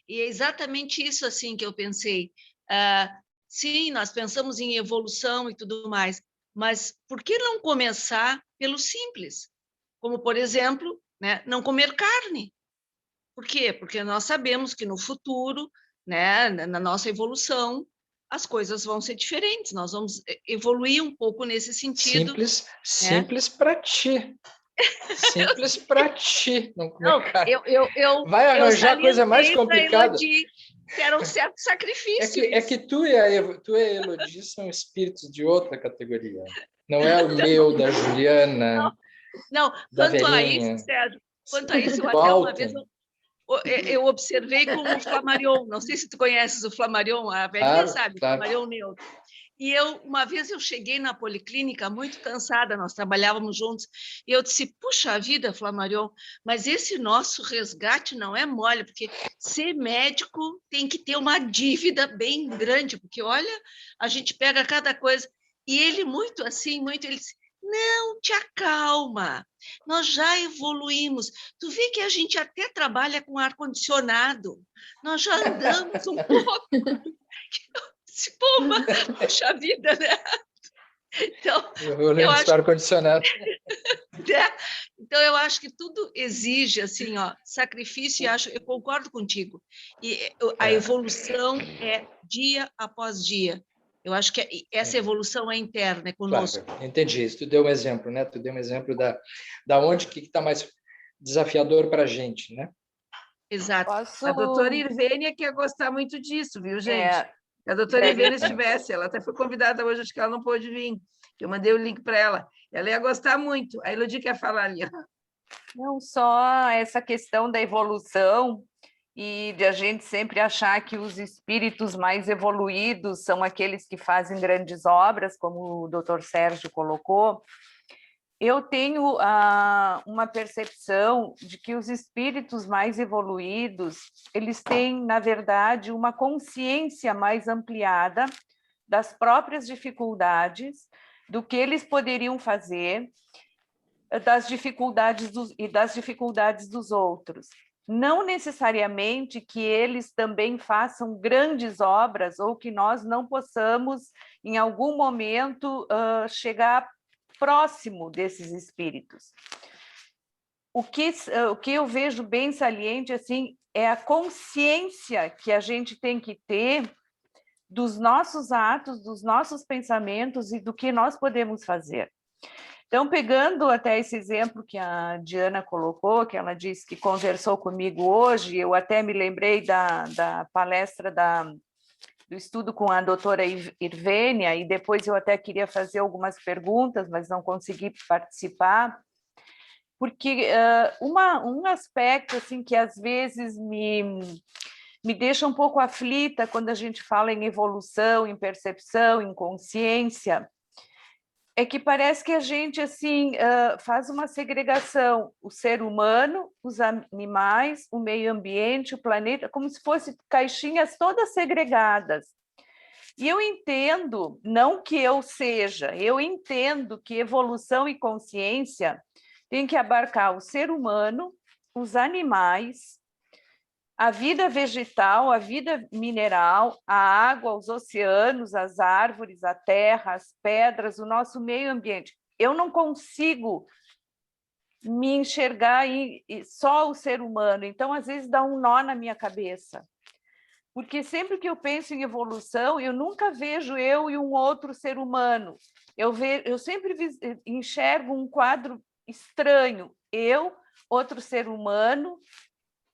E é exatamente isso assim que eu pensei. Sim, nós pensamos em evolução e tudo mais, mas por que não começar pelo simples? Como, por exemplo, né, não comer carne. Por quê? Porque nós sabemos que no futuro, né, na nossa evolução, as coisas vão ser diferentes, nós vamos evoluir um pouco nesse sentido.
Simples para ti. Simples para ti. Não,
eu
vai arranjar coisa mais complicada.
Elodie, que era um certo sacrifício.
É que tu e a Elodie são espíritos de outra categoria. Não é o meu, da Juliana.
Não, quanto a isso, Sérgio, eu até uma vez eu observei com o Flammarion. Não sei se tu conheces o Flammarion, a velhinha sabe, claro. Flammarion neutro. E uma vez eu cheguei na policlínica muito cansada, nós trabalhávamos juntos, e eu disse, puxa vida, Flammarion, mas esse nosso resgate não é mole, porque ser médico tem que ter uma dívida bem grande, porque, olha, a gente pega cada coisa. E ele muito assim, ele disse, não, te acalma, nós já evoluímos. Tu vê que a gente até trabalha com ar-condicionado, nós já andamos um pouco. Puxa vida, né? Então,
eu acho ar-condicionado.
Então, eu acho que tudo exige assim, sacrifício, e eu concordo contigo. E a evolução é dia após dia. Eu acho que essa evolução é interna, é conosco.
Claro, entendi isso. Tu deu um exemplo, né? Tu deu um exemplo da onde que está mais desafiador para a gente, né?
Exato.
A doutora Irvênia que ia gostar muito disso, viu, gente? Se a doutora Irvênia estivesse, ela até foi convidada hoje, acho que ela não pôde vir. Eu mandei o link para ela. Ela ia gostar muito. A Elodie quer falar ali.
Não só essa questão da evolução e de a gente sempre achar que os espíritos mais evoluídos são aqueles que fazem grandes obras, como o Dr. Sérgio colocou. Eu tenho uma percepção de que os espíritos mais evoluídos, eles têm, na verdade, uma consciência mais ampliada das próprias dificuldades, do que eles poderiam fazer, das dificuldades dos outros. Não necessariamente que eles também façam grandes obras ou que nós não possamos, em algum momento, chegar próximo desses espíritos. O que eu vejo bem saliente assim, é a consciência que a gente tem que ter dos nossos atos, dos nossos pensamentos e do que nós podemos fazer. Então, pegando até esse exemplo que a Diana colocou, que ela disse que conversou comigo hoje, eu até me lembrei da palestra do estudo com a doutora Irvênia, e depois eu até queria fazer algumas perguntas, mas não consegui participar, porque um aspecto assim, que às vezes me deixa um pouco aflita quando a gente fala em evolução, em percepção, em consciência, é que parece que a gente assim faz uma segregação, o ser humano, os animais, o meio ambiente, o planeta, como se fossem caixinhas todas segregadas. E eu entendo, não que eu seja, eu entendo que evolução e consciência tem que abarcar o ser humano, os animais, a vida vegetal, a vida mineral, a água, os oceanos, as árvores, a terra, as pedras, o nosso meio ambiente. Eu não consigo me enxergar só o ser humano, então às vezes dá um nó na minha cabeça. Porque sempre que eu penso em evolução, eu nunca vejo eu e um outro ser humano. Eu sempre enxergo um quadro estranho. Eu, outro ser humano,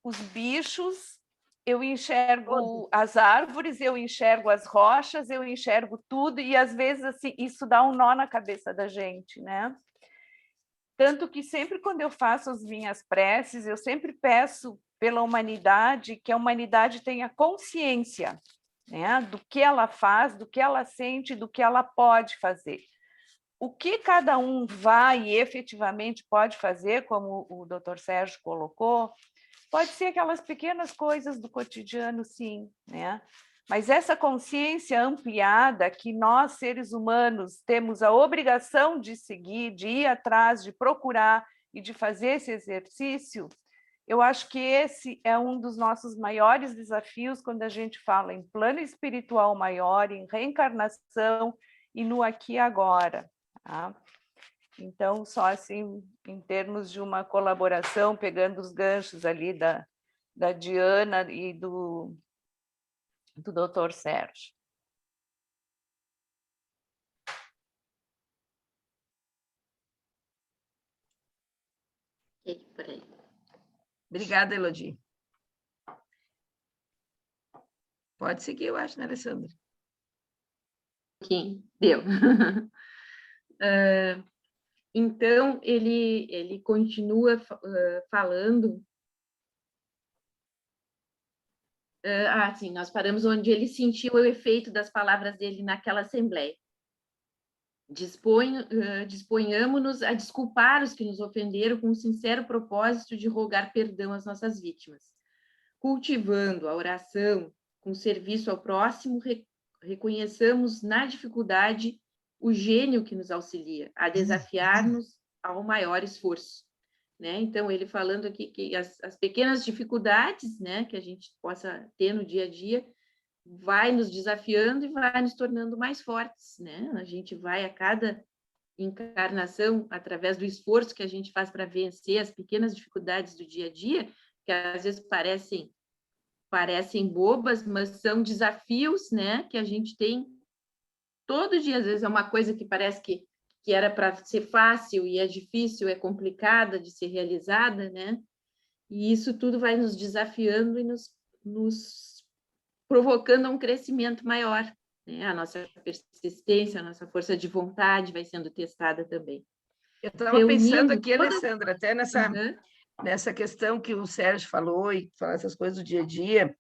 os bichos, eu enxergo as árvores, eu enxergo as rochas, eu enxergo tudo, e às vezes assim, isso dá um nó na cabeça da gente, né? Tanto que sempre quando eu faço as minhas preces, eu sempre peço pela humanidade, que a humanidade tenha consciência, né, do que ela faz, do que ela sente, do que ela pode fazer. O que cada um vai e efetivamente pode fazer, como o Dr. Sérgio colocou, pode ser aquelas pequenas coisas do cotidiano, sim, né? Mas essa consciência ampliada que nós, seres humanos, temos a obrigação de seguir, de ir atrás, de procurar e de fazer esse exercício, eu acho que esse é um dos nossos maiores desafios quando a gente fala em plano espiritual maior, em reencarnação e no aqui e agora, tá? Então, só assim, em termos de uma colaboração, pegando os ganchos ali da Diana e do Dr. Sérgio.
Por aí.
Obrigada, Elodie. Pode seguir, eu acho, né, Alessandra?
Sim, deu. Então, ele continua falando. Sim, nós paramos onde ele sentiu o efeito das palavras dele naquela assembleia. Disponhamos-nos a desculpar os que nos ofenderam com o sincero propósito de rogar perdão às nossas vítimas. Cultivando a oração com serviço ao próximo, reconheçamos na dificuldade o gênio que nos auxilia a desafiar-nos ao maior esforço, né? Então, ele falando aqui que as pequenas dificuldades, né, que a gente possa ter no dia a dia, vai nos desafiando e vai nos tornando mais fortes, né? A gente vai a cada encarnação, através do esforço que a gente faz para vencer as pequenas dificuldades do dia a dia, que às vezes parecem bobas, mas são desafios, né, que a gente tem todo dia. Às vezes é uma coisa que parece que era para ser fácil e é difícil, é complicada de ser realizada, né? E isso tudo vai nos desafiando e nos provocando a um crescimento maior, né? A nossa persistência, a nossa força de vontade vai sendo testada também.
Eu estava pensando aqui, Alessandra, até nessa questão que o Sérgio falou, e falar essas coisas do dia a dia.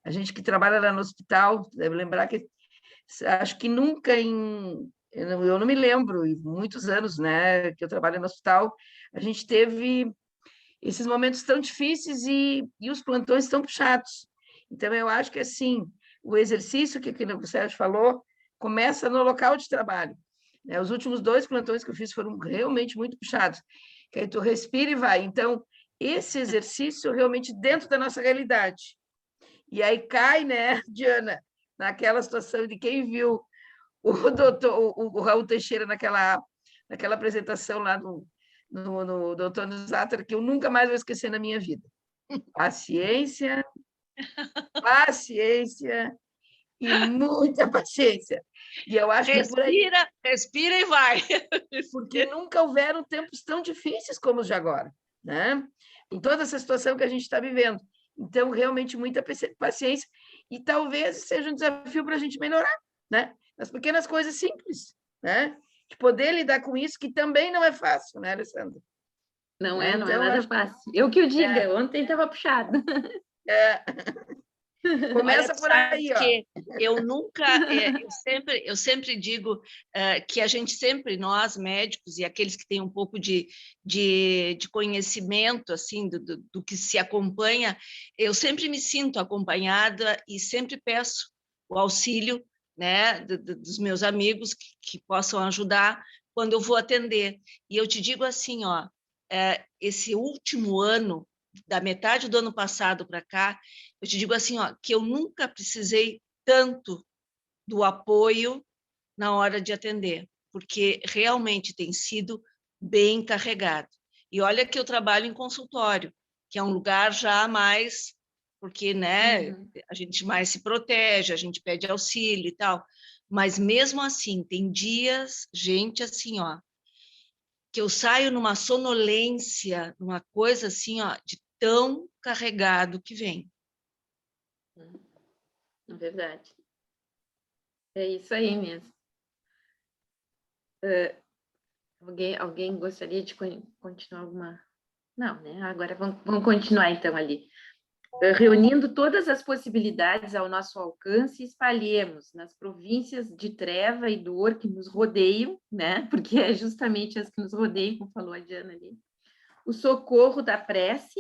A gente que trabalha lá no hospital, deve lembrar que acho que nunca eu não me lembro, em muitos anos, né, que eu trabalho no hospital, a gente teve esses momentos tão difíceis e os plantões tão puxados. Então, eu acho que, assim, o exercício que o Sérgio falou começa no local de trabalho. Né? Os últimos 2 plantões que eu fiz foram realmente muito puxados, que aí tu respira e vai. Então, esse exercício realmente dentro da nossa realidade. E aí cai, né, Diana, naquela situação de quem viu o Raul Teixeira naquela apresentação lá no Doutor Zatra, que eu nunca mais vou esquecer na minha vida. Paciência, paciência e muita paciência. E eu acho que é por aí.
Respira e vai.
Porque nunca houveram tempos tão difíceis como os de agora, né? Com toda essa situação que a gente está vivendo. Então, realmente, muita paciência. E talvez seja um desafio para a gente melhorar, né? Nas pequenas coisas simples, né? De poder lidar com isso, que também não é fácil, né, Alessandra?
Não é nada fácil. Eu que o diga, ontem estava puxado.
Começa por aí, ó.
Eu sempre digo que a gente sempre, nós médicos e aqueles que têm um pouco de conhecimento assim do que se acompanha, eu sempre me sinto acompanhada e sempre peço o auxílio, né, dos meus amigos que possam ajudar quando eu vou atender. E eu te digo assim, ó, esse último ano, da metade do ano passado para cá, eu te digo assim, ó, que eu nunca precisei tanto do apoio na hora de atender, porque realmente tem sido bem carregado. E olha que eu trabalho em consultório, que é um lugar já mais, porque, né, a gente mais se protege, a gente pede auxílio e tal, mas mesmo assim, tem dias, gente, assim, ó, que eu saio numa sonolência, numa coisa assim, ó, de tão carregado que vem.
É verdade. É isso aí mesmo. Alguém gostaria de continuar alguma... Não, né? Agora vamos continuar então ali. Reunindo todas as possibilidades ao nosso alcance, espalhemos nas províncias de treva e dor que nos rodeiam, né? Porque é justamente as que nos rodeiam, como falou a Diana ali, o socorro da prece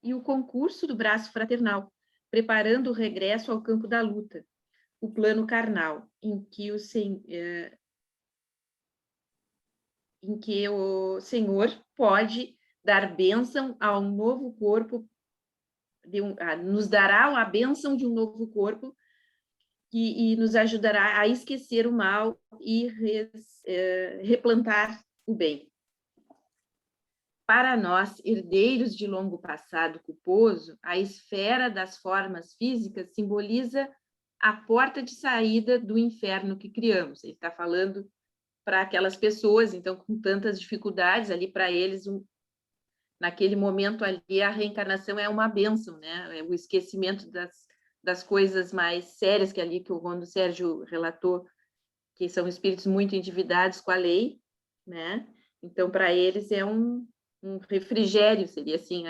e o concurso do braço fraternal, preparando o regresso ao campo da luta, o plano carnal, em que o Senhor pode dar bênção a um novo corpo, nos dará a bênção de um novo corpo e nos ajudará a esquecer o mal e replantar o bem. Para nós, herdeiros de longo passado culposo, a esfera das formas físicas simboliza a porta de saída do inferno que criamos. Ele está falando para aquelas pessoas, então, com tantas dificuldades, ali para eles, naquele momento ali, a reencarnação é uma bênção, né? É o esquecimento das coisas mais sérias que ali, quando o Sérgio relatou, que são espíritos muito endividados com a lei, né? Então, para eles é um refrigério, seria assim,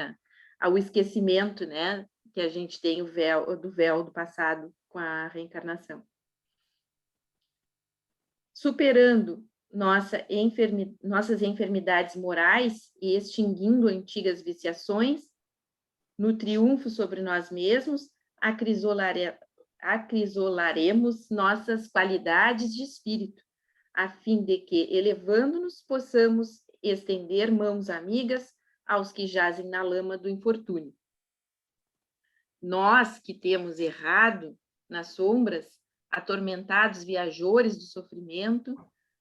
ao esquecimento, né? Que a gente tem o véu do passado com a reencarnação. Superando nossas enfermidades morais e extinguindo antigas viciações, no triunfo sobre nós mesmos, acrisolaremos nossas qualidades de espírito, a fim de que, elevando-nos, possamos estender mãos amigas aos que jazem na lama do infortúnio. Nós que temos errado nas sombras, atormentados viajores do sofrimento,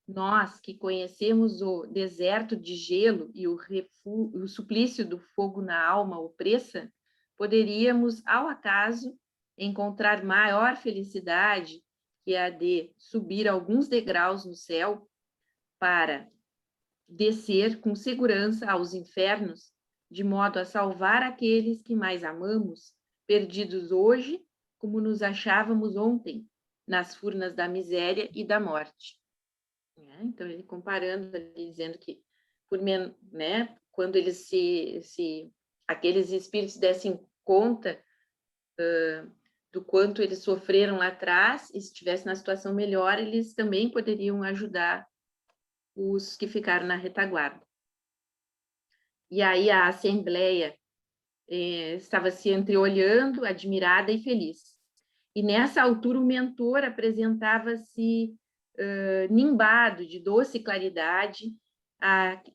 nós que conhecemos o deserto de gelo e o suplício do fogo na alma opressa, poderíamos, ao acaso, encontrar maior felicidade que a de subir alguns degraus no céu para descer com segurança aos infernos, de modo a salvar aqueles que mais amamos, perdidos hoje, como nos achávamos ontem, nas furnas da miséria e da morte. Então, ele comparando, dizendo que né? Quando eles aqueles espíritos dessem conta do quanto eles sofreram lá atrás, e se estivesse na situação melhor, eles também poderiam ajudar os que ficaram na retaguarda. E aí a assembleia estava se entreolhando, admirada e feliz. E nessa altura o mentor apresentava-se nimbado de doce claridade,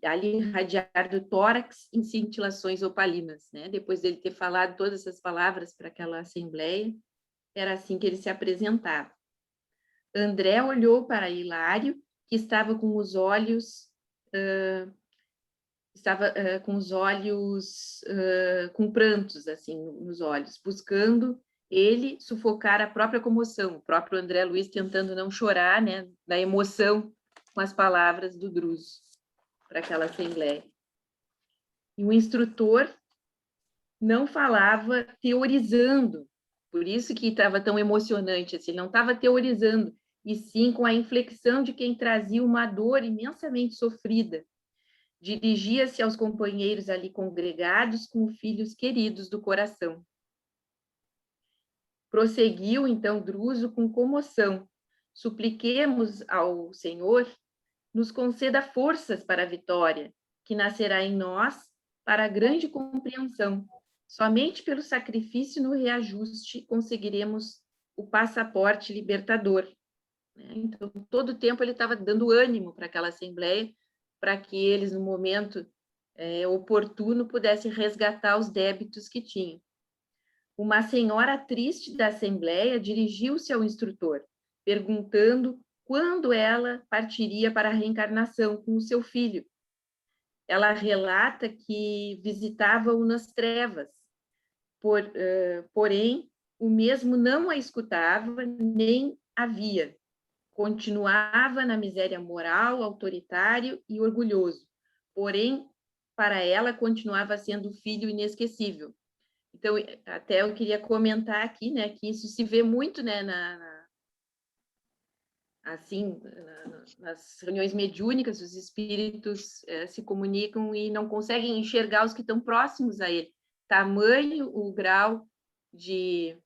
ali irradiar do tórax em cintilações opalinas, né? Depois dele ter falado todas essas palavras para aquela assembleia, era assim que ele se apresentava. André olhou para Hilário, que estava com os olhos com prantos assim nos olhos, buscando ele sufocar a própria comoção, o próprio André Luiz tentando não chorar, né, da emoção com as palavras do Druso para aquela assembleia. E o instrutor não falava teorizando, por isso que estava tão emocionante, assim, ele não estava teorizando, e sim com a inflexão de quem trazia uma dor imensamente sofrida. Dirigia-se aos companheiros ali congregados com filhos queridos do coração. Prosseguiu, então, Druso com comoção. Supliquemos ao Senhor, nos conceda forças para a vitória, que nascerá em nós para a grande compreensão. Somente pelo sacrifício no reajuste conseguiremos o passaporte libertador. Então, todo o tempo ele estava dando ânimo para aquela assembleia, para que eles, no momento oportuno, pudessem resgatar os débitos que tinham. Uma senhora triste da assembleia dirigiu-se ao instrutor, perguntando quando ela partiria para a reencarnação com o seu filho. Ela relata que visitava-o nas trevas, porém, o mesmo não a escutava nem a via. Continuava na miséria moral, autoritário e orgulhoso, porém, para ela, continuava sendo filho inesquecível. Então, até eu queria comentar aqui, né, que isso se vê muito, né, nas reuniões mediúnicas, os espíritos se comunicam e não conseguem enxergar os que estão próximos a ele. Tamanho o grau de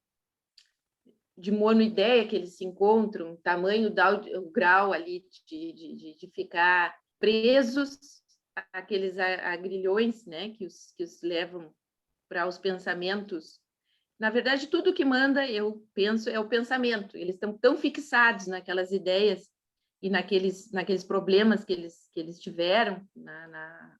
monoideia que eles se encontram, tamanho o grau ali de ficar presos àqueles agrilhões, né, que os levam para os pensamentos. Na verdade, tudo que manda, eu penso, é o pensamento. Eles estão tão fixados naquelas ideias e naqueles problemas que eles tiveram na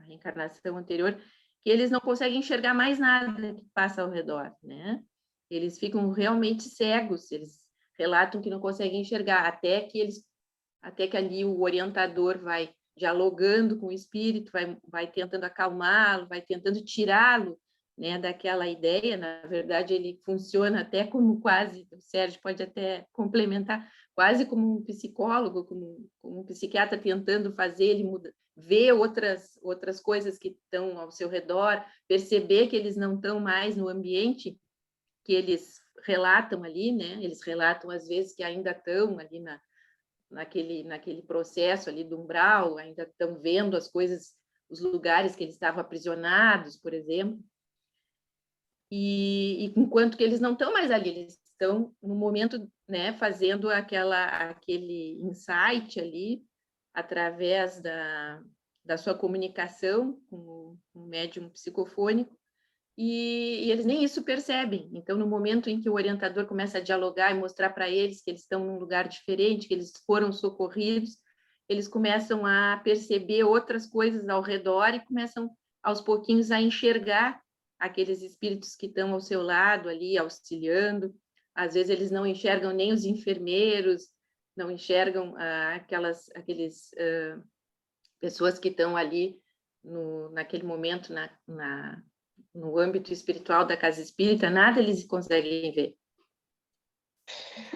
reencarnação anterior, que eles não conseguem enxergar mais nada que passa ao redor, né? Eles ficam realmente cegos, eles relatam que não conseguem enxergar, até que ali o orientador vai dialogando com o espírito, vai tentando acalmá-lo, vai tentando tirá-lo, né, daquela ideia. Na verdade, ele funciona até como quase, o Sérgio pode até complementar, quase como um psicólogo, como um psiquiatra tentando fazer ele ver outras coisas que estão ao seu redor, perceber que eles não estão mais no ambiente que eles relatam ali, né? Eles relatam às vezes que ainda estão ali naquele processo ali do umbral, ainda estão vendo as coisas, os lugares que eles estavam aprisionados, por exemplo. E enquanto que eles não estão mais ali, eles estão no momento, né, fazendo aquele insight ali através da sua comunicação com o médium psicofônico. E eles nem isso percebem. Então, no momento em que o orientador começa a dialogar e mostrar para eles que eles estão num lugar diferente, que eles foram socorridos, eles começam a perceber outras coisas ao redor e começam, aos pouquinhos, a enxergar aqueles espíritos que estão ao seu lado ali, auxiliando. Às vezes, eles não enxergam nem os enfermeiros, não enxergam aqueles pessoas que estão ali naquele momento no âmbito espiritual da casa espírita, nada eles conseguem ver.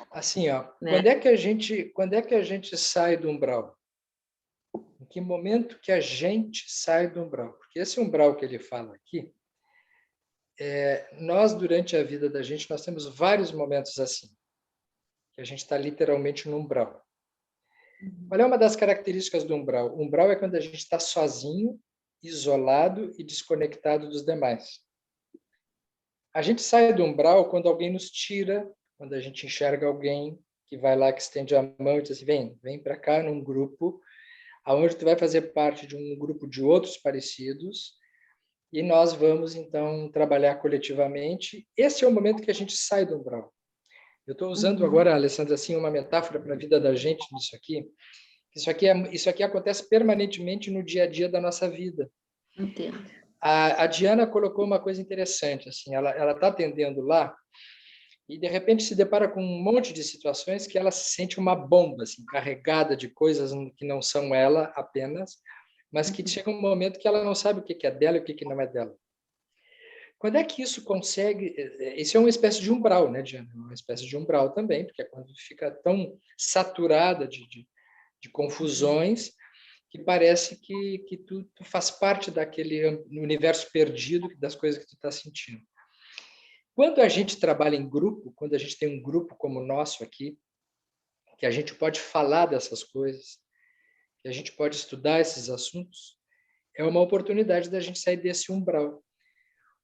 Assim, ó,
né?
quando é que a gente sai do umbral? Em que momento que a gente sai do umbral? Porque esse umbral que ele fala aqui, nós, durante a vida da gente, nós temos vários momentos assim, que a gente está literalmente no umbral. Qual é uma das características do umbral? O umbral é quando a gente está sozinho, isolado e desconectado dos demais. A gente sai do umbral quando alguém nos tira, quando a gente enxerga alguém que vai lá, que estende a mão e diz assim, vem para cá num grupo, aonde tu vai fazer parte de um grupo de outros parecidos, e nós vamos, então, trabalhar coletivamente. Esse é o momento que a gente sai do umbral. Eu estou usando agora, Alessandra, assim, uma metáfora para a vida da gente nisso aqui. Isso aqui acontece permanentemente no dia a dia da nossa vida.
Entendo.
A Diana colocou uma coisa interessante, assim, ela está atendendo lá e, de repente, se depara com um monte de situações que ela se sente uma bomba, assim, carregada de coisas que não são ela apenas, mas que chega um momento que ela não sabe o que é dela e o que não é dela. Quando é que isso consegue... Isso é uma espécie de umbral, né, Diana? Uma espécie de umbral também, porque é quando fica tão saturada de confusões que parece que tu faz parte daquele universo perdido das coisas que tu está sentindo. Quando a gente trabalha em grupo, quando a gente tem um grupo como o nosso aqui, que a gente pode falar dessas coisas, que a gente pode estudar esses assuntos, é uma oportunidade da gente sair desse umbral.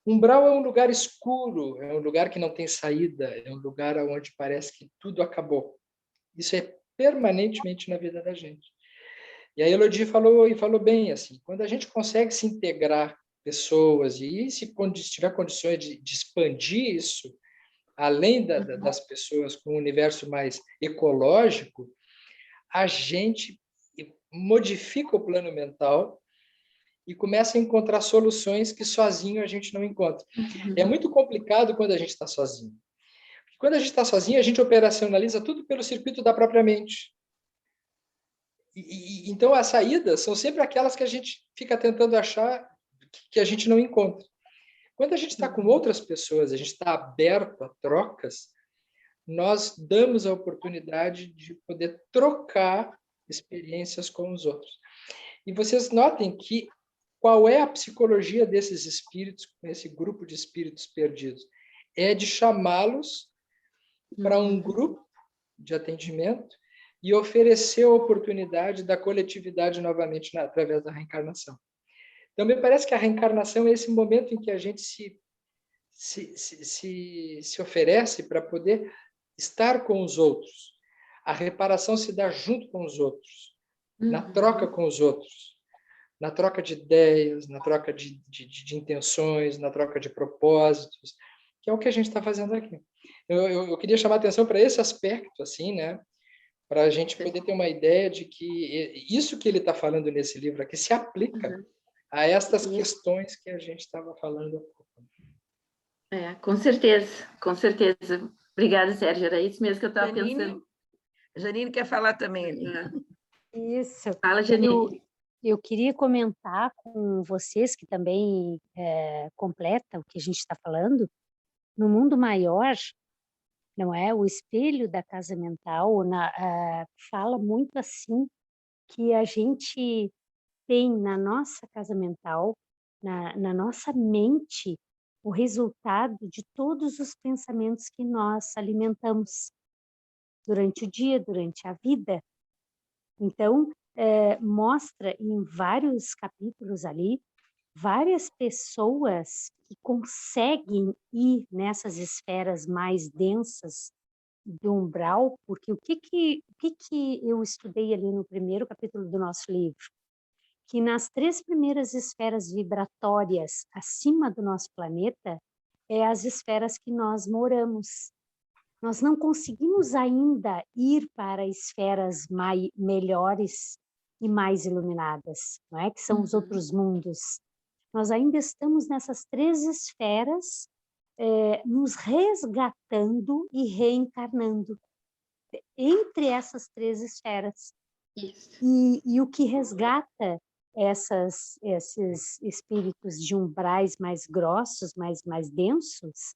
Umbral é um lugar escuro, é um lugar que não tem saída, é um lugar onde parece que tudo acabou. Isso é permanentemente na vida da gente. E a Elodie falou bem, assim, quando a gente consegue se integrar pessoas e se tiver condições de expandir isso, além das pessoas com um universo mais ecológico, a gente modifica o plano mental e começa a encontrar soluções que sozinho a gente não encontra. É muito complicado quando a gente está sozinho. Quando a gente está sozinho, a gente operacionaliza tudo pelo circuito da própria mente. Então, as saídas são sempre aquelas que a gente fica tentando achar que a gente não encontra. Quando a gente está com outras pessoas, a gente está aberto a trocas, nós damos a oportunidade de poder trocar experiências com os outros. E vocês notem que qual é a psicologia desses espíritos, esse grupo de espíritos perdidos? É de chamá-los para um grupo de atendimento e oferecer a oportunidade da coletividade novamente através da reencarnação. Então, me parece que a reencarnação é esse momento em que a gente se oferece para poder estar com os outros. A reparação se dá junto com os outros, na troca com os outros, na troca de ideias, na troca de intenções, na troca de propósitos, que é o que a gente está fazendo aqui. Eu queria chamar a atenção para esse aspecto, assim, né? Para a gente poder ter uma ideia de que isso que ele está falando nesse livro aqui se aplica a estas questões que a gente estava falando há pouco.
Com certeza, com certeza. Obrigada, Sérgio, era isso mesmo que eu estava pensando.
Janine quer falar também.
Isso.
Fala, Janine.
Eu queria comentar com vocês, que também completa o que a gente está falando, no mundo maior, não é? O espelho da casa mental fala muito assim, que a gente tem na nossa casa mental, na nossa mente, o resultado de todos os pensamentos que nós alimentamos durante o dia, durante a vida. Então, mostra em vários capítulos ali, várias pessoas que conseguem ir nessas esferas mais densas do umbral, porque o que eu estudei ali no primeiro capítulo do nosso livro? Que nas 3 primeiras esferas vibratórias acima do nosso planeta, é as esferas que nós moramos. Nós não conseguimos ainda ir para esferas melhores e mais iluminadas, não é? Que são os outros mundos. Nós ainda estamos nessas 3 esferas, nos resgatando e reencarnando entre essas 3 esferas.
Isso.
E o que resgata esses espíritos de umbrais mais grossos, mais densos,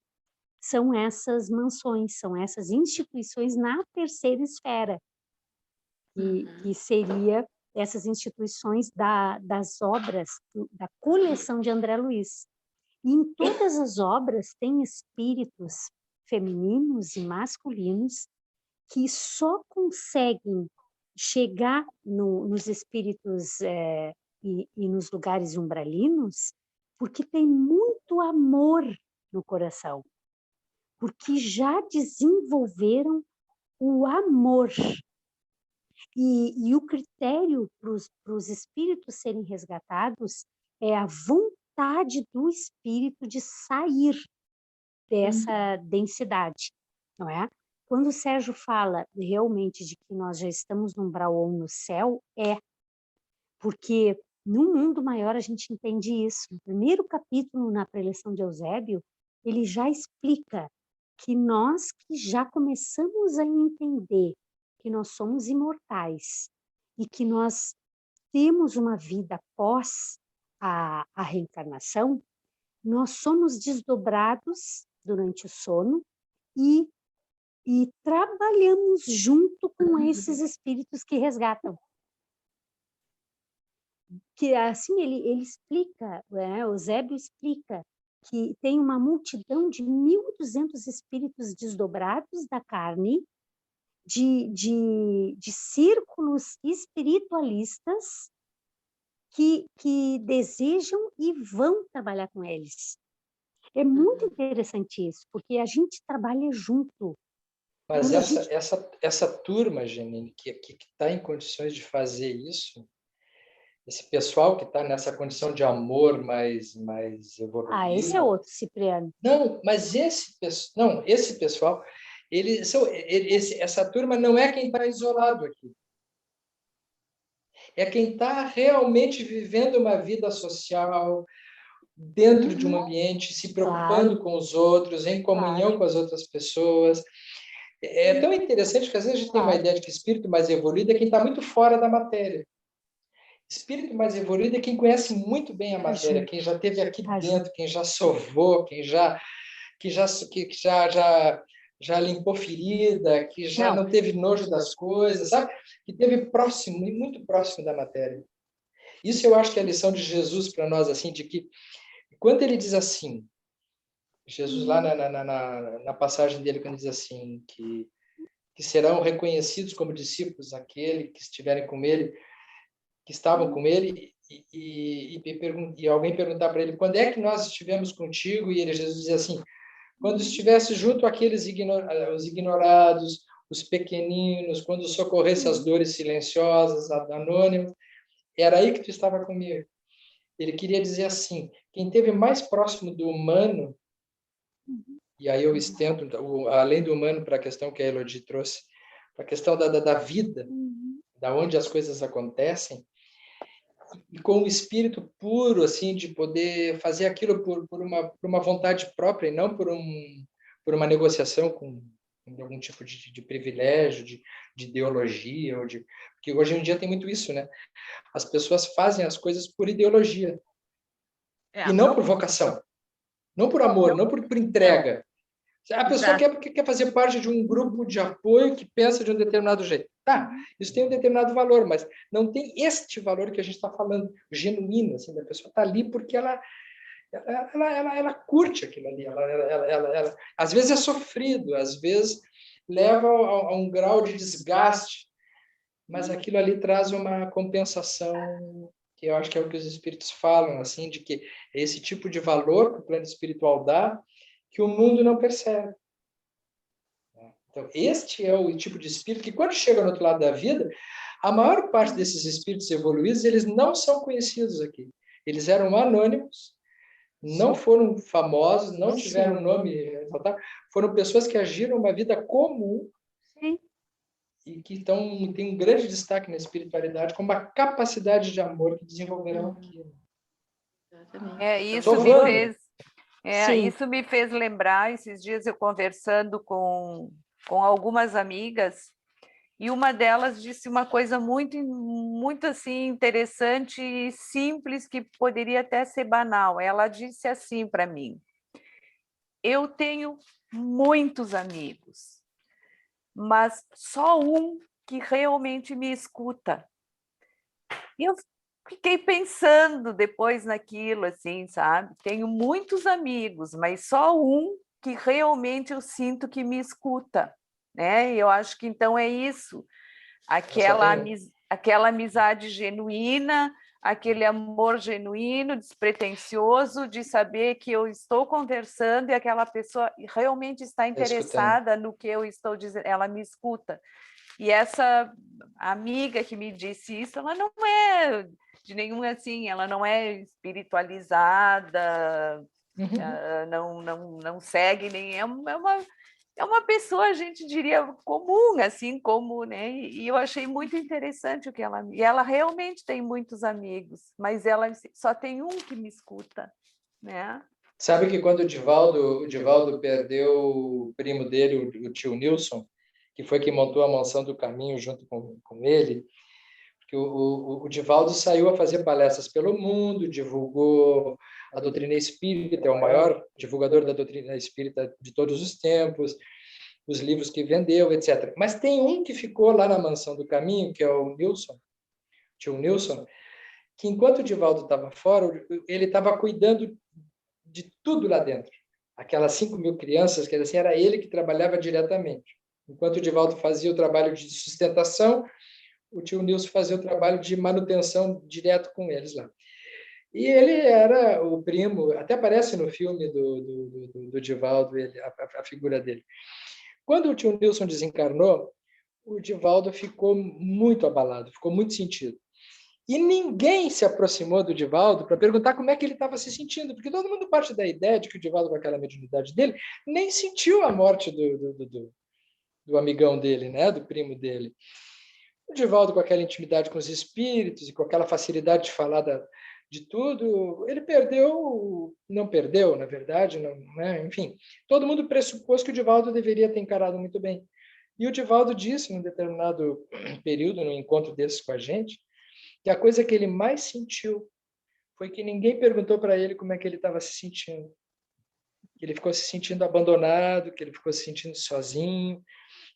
são essas mansões, são essas instituições na 3ª esfera, que seria essas instituições das obras, da coleção de André Luiz. E em todas as obras tem espíritos femininos e masculinos que só conseguem chegar nos espíritos e nos lugares umbralinos, porque tem muito amor no coração, porque já desenvolveram o amor. E o critério para os espíritos serem resgatados é a vontade do espírito de sair dessa densidade, não é? Quando o Sérgio fala realmente de que nós já estamos no umbral ou no céu, porque no mundo maior a gente entende isso. No primeiro capítulo, na preleção de Eusébio, ele já explica que nós que já começamos a entender que nós somos imortais e que nós temos uma vida após a reencarnação, nós somos desdobrados durante o sono e trabalhamos junto com esses espíritos que resgatam. Que assim ele explica, Eusébio explica que tem uma multidão de 1.200 espíritos desdobrados da carne, de círculos espiritualistas que desejam e vão trabalhar com eles. É muito interessante isso, porque a gente trabalha junto.
Mas essa turma, Janine, que está em condições de fazer isso, esse pessoal que está nessa condição de amor mais evoluído...
esse é outro, Cipriano.
Não, mas esse pessoal, essa turma não é quem está isolado aqui. É quem está realmente vivendo uma vida social, dentro de um ambiente, se preocupando com os outros, em comunhão com as outras pessoas. É tão interessante que às vezes a gente tem uma ideia de que espírito mais evoluído é quem está muito fora da matéria. Espírito mais evoluído é quem conhece muito bem a matéria, quem já esteve aqui dentro, quem já sovou, quem já limpou ferida, que já não teve nojo das coisas, sabe? Que esteve próximo, muito próximo da matéria. Isso eu acho que é a lição de Jesus para nós, assim, de que quando ele diz assim, Jesus lá na passagem dele, quando ele diz assim, que serão reconhecidos como discípulos aquele que estiverem com ele, que estavam com ele, e alguém perguntar para ele, quando é que nós estivemos contigo? E Jesus dizia assim, quando estivesse junto àqueles os ignorados, os pequeninos, quando socorresse as dores silenciosas, anônimas, era aí que tu estava comigo. Ele queria dizer assim, quem esteve mais próximo do humano, e aí eu estendo, além do humano, para a questão que a Elodie trouxe, para a questão da vida, da onde as coisas acontecem, e com o espírito puro, assim, de poder fazer aquilo por uma vontade própria, e não por uma negociação com algum tipo de privilégio, de ideologia, porque hoje em dia tem muito isso, né? As pessoas fazem as coisas por ideologia, e não por vocação, não por amor, não por entrega. A pessoa quer fazer parte de um grupo de apoio que pensa de um determinado jeito. Tá, isso tem um determinado valor, mas não tem este valor que a gente está falando, genuíno, assim, da pessoa está ali porque ela curte aquilo ali, ela às vezes é sofrido, às vezes leva a um grau de desgaste, mas aquilo ali traz uma compensação, que eu acho que é o que os espíritos falam, assim, de que é esse tipo de valor que o plano espiritual dá, que o mundo não percebe. Então, este é o tipo de espírito que, quando chega no outro lado da vida, a maior parte desses espíritos evoluídos, eles não são conhecidos aqui. Eles eram anônimos, não foram famosos, não tiveram nome, foram pessoas que agiram uma vida comum e que têm um grande destaque na espiritualidade, com uma capacidade de amor que desenvolveram aqui.
Isso me fez lembrar, esses dias eu conversando com algumas amigas, e uma delas disse uma coisa muito, muito assim, interessante e simples, que poderia até ser banal. Ela disse assim para mim, eu tenho muitos amigos, mas só um que realmente me escuta. E eu fiquei pensando depois naquilo, assim, sabe? Tenho muitos amigos, mas só um que realmente eu sinto que me escuta, né? Eu acho que então é isso. aquela amizade genuína, aquele amor genuíno, despretensioso, de saber que eu estou conversando e aquela pessoa realmente está interessada no que eu estou dizendo, ela me escuta. E essa amiga que me disse isso, ela não é de nenhum assim, ela não é espiritualizada, não segue nem é uma pessoa, a gente diria, comum, assim como, né? E eu achei muito interessante o que e ela realmente tem muitos amigos, mas ela só tem um que me escuta, né?
Sabe que quando o Divaldo perdeu o primo dele, o tio Nilson, que foi quem montou a Mansão do Caminho junto com ele, porque o Divaldo saiu a fazer palestras pelo mundo, divulgou a doutrina espírita, é o maior divulgador da doutrina espírita de todos os tempos, os livros que vendeu, etc. Mas tem um que ficou lá na Mansão do Caminho, que é o Nilson, tio Nilson, que enquanto o Divaldo estava fora, ele estava cuidando de tudo lá dentro. Aquelas 5.000 crianças, que assim, era ele que trabalhava diretamente. Enquanto o Divaldo fazia o trabalho de sustentação, o tio Nilson fazia o trabalho de manutenção direto com eles lá. E ele era o primo, até aparece no filme do Divaldo, a figura dele. Quando o tio Nilson desencarnou, o Divaldo ficou muito abalado, ficou muito sentido. E ninguém se aproximou do Divaldo para perguntar como é que ele estava se sentindo, porque todo mundo parte da ideia de que o Divaldo, com aquela mediunidade dele, nem sentiu a morte do amigão dele, né, do primo dele. O Divaldo, com aquela intimidade com os espíritos e com aquela facilidade de falar de tudo, ele não perdeu, na verdade, não, né? Enfim, todo mundo pressupôs que o Divaldo deveria ter encarado muito bem. E o Divaldo disse, num determinado período, num encontro desses com a gente, que a coisa que ele mais sentiu foi que ninguém perguntou para ele como é que ele estava se sentindo. Que ele ficou se sentindo abandonado, que ele ficou se sentindo sozinho,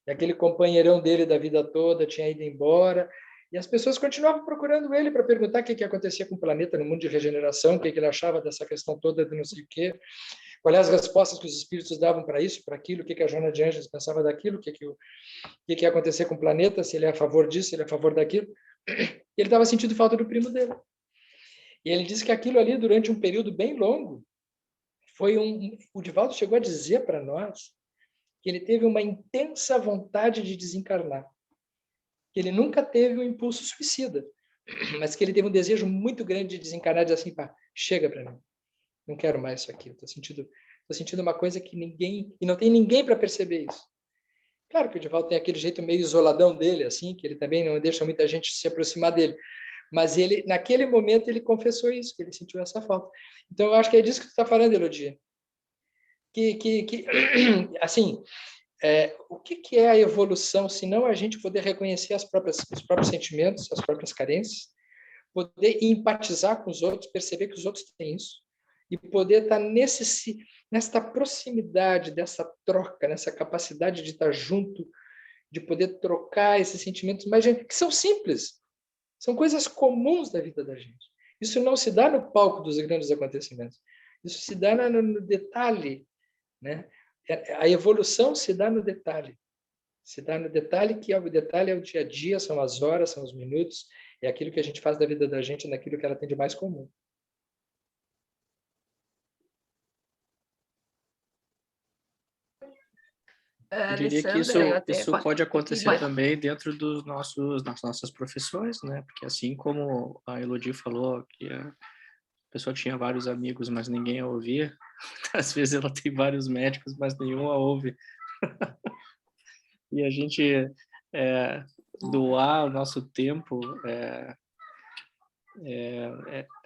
e aquele companheirão dele da vida toda tinha ido embora, e as pessoas continuavam procurando ele para perguntar o que acontecia com o planeta no mundo de regeneração, o que ele achava dessa questão toda de não sei o quê, quais as respostas que os espíritos davam para isso, para aquilo, o que a Joana de Ângeles pensava daquilo, o que ia acontecer com o planeta, se ele é a favor disso, se ele é a favor daquilo. Ele estava sentindo falta do primo dele. E ele disse que aquilo ali, durante um período bem longo, o Divaldo chegou a dizer para nós que ele teve uma intensa vontade de desencarnar. Que ele nunca teve um impulso suicida, mas que ele teve um desejo muito grande de desencarnar, de dizer assim, pá, chega para mim. Não quero mais isso aqui. Estou sentindo uma coisa que ninguém... E não tem ninguém para perceber isso. Claro que o Divaldo tem aquele jeito meio isoladão dele, assim, que ele também não deixa muita gente se aproximar dele. Mas ele, naquele momento, ele confessou isso, que ele sentiu essa falta. Então, eu acho que é disso que tu está falando, Elodie. Assim, o que é a evolução, se não a gente poder reconhecer os próprios sentimentos, as próprias carências, poder empatizar com os outros, perceber que os outros têm isso, e poder estar nessa proximidade, dessa troca, nessa capacidade de estar junto, de poder trocar esses sentimentos, mas que são simples, são coisas comuns da vida da gente. Isso não se dá no palco dos grandes acontecimentos, isso se dá no detalhe, né? A evolução se dá no detalhe. Se dá no detalhe, que o detalhe é o dia a dia, são as horas, são os minutos, é aquilo que a gente faz da vida da gente, naquilo que ela tem de mais comum.
Eu diria que isso pode acontecer também dentro das nossas profissões, né? Porque assim como a Elodie falou, que a pessoa tinha vários amigos, mas ninguém a ouvia, às vezes ela tem vários médicos, mas nenhum a ouve. E a gente doar o nosso tempo,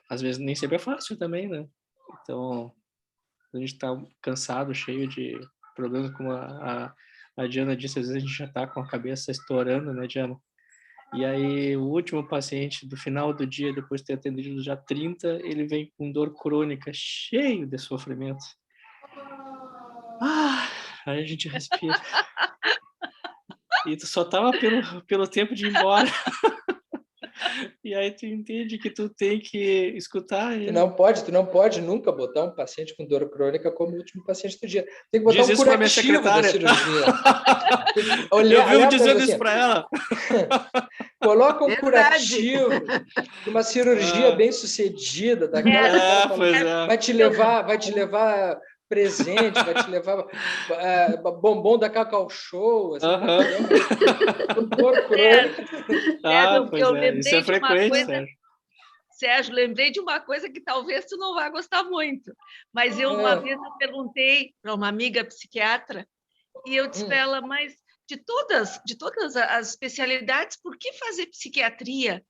às vezes nem sempre é fácil também, né? Então, a gente está cansado, cheio de problemas, como a Diana disse, às vezes a gente já está com a cabeça estourando, né, Diana? E aí, o último paciente, do final do dia, depois de ter atendido já 30, ele vem com dor crônica, cheio de sofrimento. Aí a gente respira. E tu só tava pelo tempo de ir embora. E aí tu entende que tu tem que escutar ele.
Tu não pode nunca botar um paciente com dor crônica como o último paciente do dia. Tem que botar
Diz
um
isso pra minha
curativo da
secretária.
cirurgia.
Eu vivo
Olhar
dizendo
assim,
isso para ela.
coloca um
Verdade.
curativo de uma cirurgia bem sucedida, daquela que o cara fala,
Pois é.
vai te levar presente, vai te levar bombom da Cacau Show, assim, dor crônica.
Porque eu lembrei
Isso é
de uma
frequente,
coisa, Sérgio, lembrei de uma coisa que talvez tu não vá gostar muito, mas uma vez eu perguntei para uma amiga psiquiatra e eu disse para ela, mas de todas as especialidades, por que fazer psiquiatria?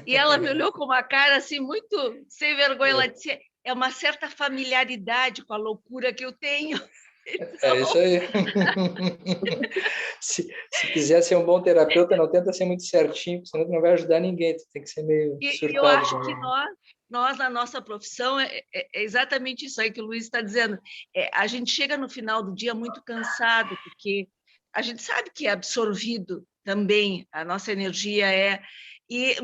E ela me olhou com uma cara assim muito sem vergonha, ela disse, é uma certa familiaridade com a loucura que eu tenho. Então...
É isso aí. Se quiser ser um bom terapeuta, não tenta ser muito certinho, senão tu não vai ajudar ninguém, tu tem que ser meio surtado.
Eu acho que nós, na nossa profissão, é exatamente isso aí que o Luiz está dizendo. A gente chega no final do dia muito cansado, porque a gente sabe que é absorvido também, a nossa energia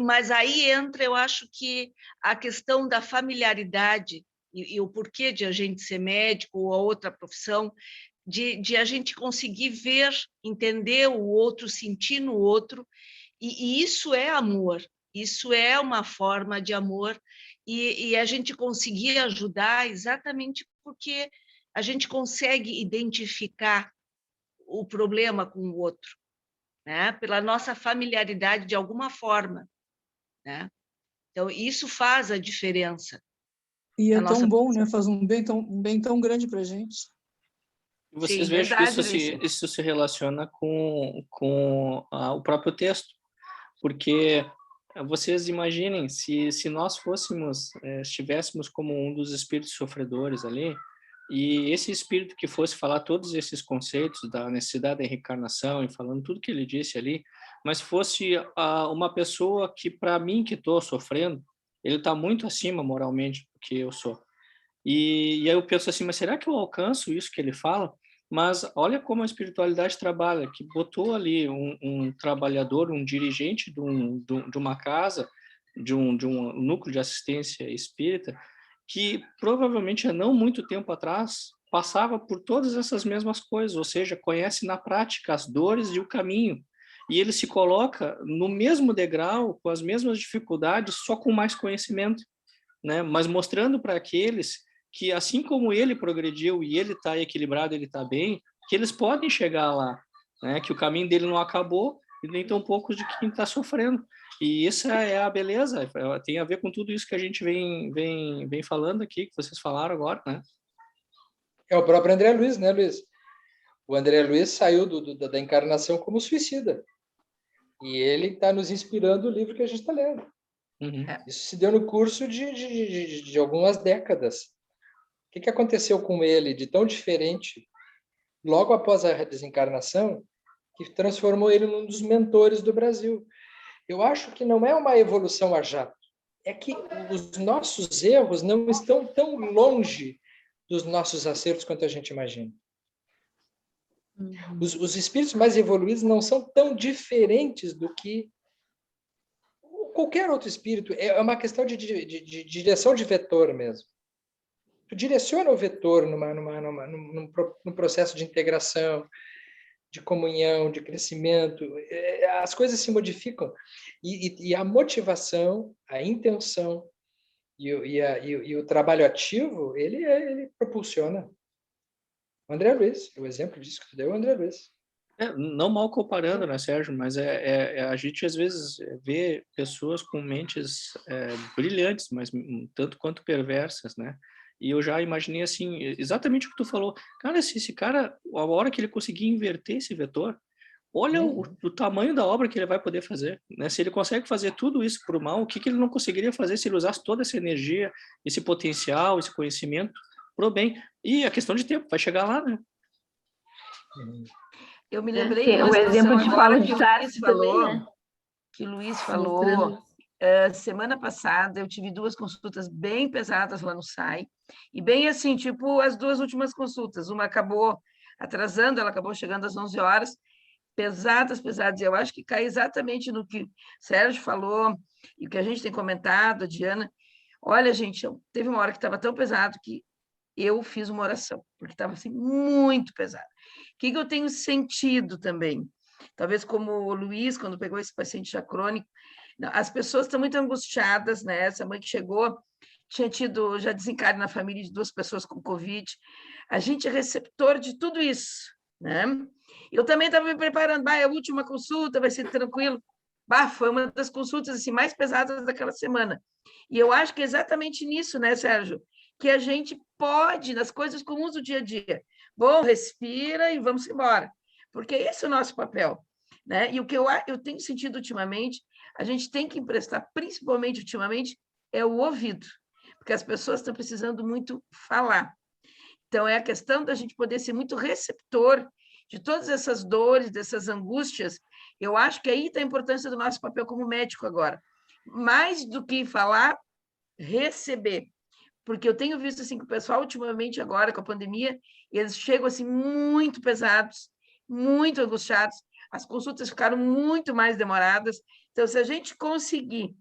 mas aí entra, eu acho que a questão da familiaridade e o porquê de a gente ser médico ou outra profissão, de a gente conseguir ver, entender o outro, sentir no outro, e isso é amor, isso é uma forma de amor, e a gente conseguir ajudar exatamente porque a gente consegue identificar o problema com o outro, né? Pela nossa familiaridade de alguma forma, né? Então, isso faz a diferença.
E é tão bom, né? Faz um bem tão grande para a gente.
Vocês vejam que isso se relaciona com o próprio texto, porque vocês imaginem se nós estivéssemos como um dos espíritos sofredores ali, e esse espírito que fosse falar todos esses conceitos da necessidade da reencarnação e falando tudo que ele disse ali, mas fosse uma pessoa que, para mim, que estou sofrendo, ele está muito acima moralmente do que eu sou. E aí eu penso assim, mas será que eu alcanço isso que ele fala? Mas olha como a espiritualidade trabalha, que botou ali um trabalhador, um dirigente de uma casa, de um núcleo de assistência espírita, que provavelmente há não muito tempo atrás passava por todas essas mesmas coisas, ou seja, conhece na prática as dores e o caminho. E ele se coloca no mesmo degrau, com as mesmas dificuldades, só com mais conhecimento, né? Mas mostrando para aqueles que, assim como ele progrediu e ele está equilibrado, ele está bem, que eles podem chegar lá, né? Que o caminho dele não acabou e nem tão pouco de quem está sofrendo. E essa é a beleza, tem a ver com tudo isso que a gente vem falando aqui, que vocês falaram agora, né?
É o próprio André Luiz, né, Luiz? O André Luiz saiu da encarnação como suicida. E ele está nos inspirando o livro que a gente está lendo.
Uhum.
Isso se deu no curso de algumas décadas. O que aconteceu com ele de tão diferente, logo após a desencarnação, que transformou ele num dos mentores do Brasil? Eu acho que não é uma evolução a jato. É que os nossos erros não estão tão longe dos nossos acertos quanto a gente imagina. Os espíritos mais evoluídos não são tão diferentes do que qualquer outro espírito. É uma questão de direção de vetor mesmo. Tu direciona o vetor num processo de integração, de comunhão, de crescimento. As coisas se modificam. E a motivação, a intenção e o trabalho ativo, ele propulsiona. O André Luiz, o exemplo disso que tu deu, o André Luiz.
Não mal comparando, né, Sérgio? Mas a gente às vezes vê pessoas com mentes brilhantes, mas tanto quanto perversas, né? E eu já imaginei assim, exatamente o que tu falou. Cara, se esse cara, a hora que ele conseguir inverter esse vetor, olha o tamanho da obra que ele vai poder fazer, né? Se ele consegue fazer tudo isso para o mal, o que ele não conseguiria fazer se ele usasse toda essa energia, esse potencial, esse conhecimento pro bem? E a questão de tempo, vai chegar lá, né?
Eu me lembrei de
o exemplo de Paulo de Tarso
falou,
também, né?
Que o Luiz falou. Semana passada eu tive 2 consultas bem pesadas lá no SAI, e bem assim, tipo as 2 últimas consultas. Uma acabou atrasando, ela acabou chegando às 11 horas, pesadas. Eu acho que cai exatamente no que o Sérgio falou, E o que a gente tem comentado, a Diana, olha, gente, teve uma hora que estava tão pesado que eu fiz uma oração, porque estava assim, muito pesado. O que eu tenho sentido também? Talvez como o Luiz, quando pegou esse paciente já crônico, as pessoas estão muito angustiadas, né? Essa mãe que chegou tinha tido já desencarne na família de 2 pessoas com Covid. A gente é receptor de tudo isso, né? Eu também estava me preparando, é a última consulta, vai ser tranquilo. Foi uma das consultas assim, mais pesadas daquela semana. E eu acho que é exatamente nisso, né, Sérgio? Que a gente pode, nas coisas comuns do dia a dia. Bom, respira e vamos embora. Porque esse é o nosso papel, né? E o que eu tenho sentido ultimamente, a gente tem que emprestar, principalmente ultimamente, é o ouvido, porque as pessoas estão precisando muito falar. Então, é a questão da gente poder ser muito receptor de todas essas dores, dessas angústias. Eu acho que aí está a importância do nosso papel como médico agora. Mais do que falar, receber. Porque eu tenho visto assim que o pessoal, ultimamente, agora, com a pandemia, eles chegam assim muito pesados, muito angustiados, as consultas ficaram muito mais demoradas. Então, se a gente conseguir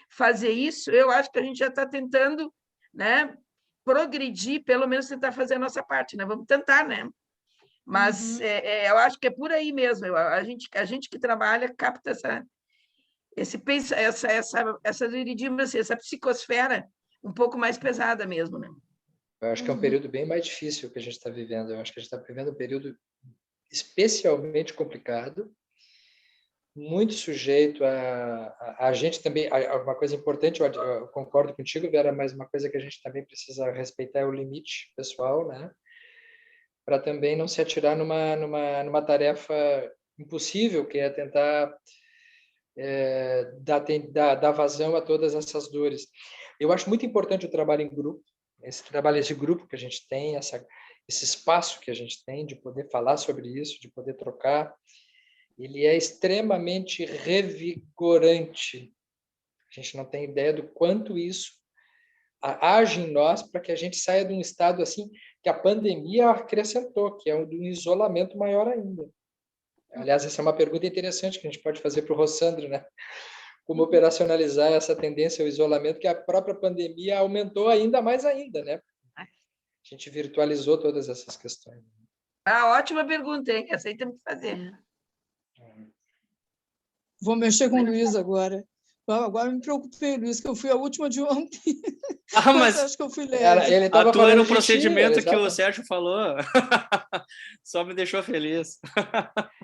fazer isso, eu acho que a gente já está tentando, né, progredir, pelo menos tentar fazer a nossa parte, né? Vamos tentar, né? Mas eu acho que é por aí mesmo. A gente que trabalha capta essa psicosfera um pouco mais pesada mesmo, né?
Eu acho que é um período bem mais difícil que a gente está vivendo. Eu acho que a gente está vivendo um período especialmente complicado, muito sujeito a gente também. Uma coisa importante, eu concordo contigo, Vera, mas uma coisa que a gente também precisa respeitar é o limite pessoal, né? Para também não se atirar numa tarefa impossível, que é tentar dar vazão a todas essas dores. Eu acho muito importante o trabalho em grupo, esse trabalho de grupo que a gente tem, esse espaço que a gente tem de poder falar sobre isso, de poder trocar. Ele é extremamente revigorante. A gente não tem ideia do quanto isso age em nós para que a gente saia de um estado assim que a pandemia acrescentou, que é de um isolamento maior ainda. Aliás, essa é uma pergunta interessante que a gente pode fazer para o Rossandro, né? Como operacionalizar essa tendência ao isolamento que a própria pandemia aumentou ainda mais ainda, né? A gente virtualizou todas essas questões.
Ótima pergunta, hein? Essa aí temos que fazer.
Vou mexer com o Luiz agora. Agora me preocupei, Luiz, que eu fui a última de ontem.
Mas
acho que eu fui leve.
Ele estava
atua no
falando
procedimento que o Sérgio falou. Só me deixou feliz.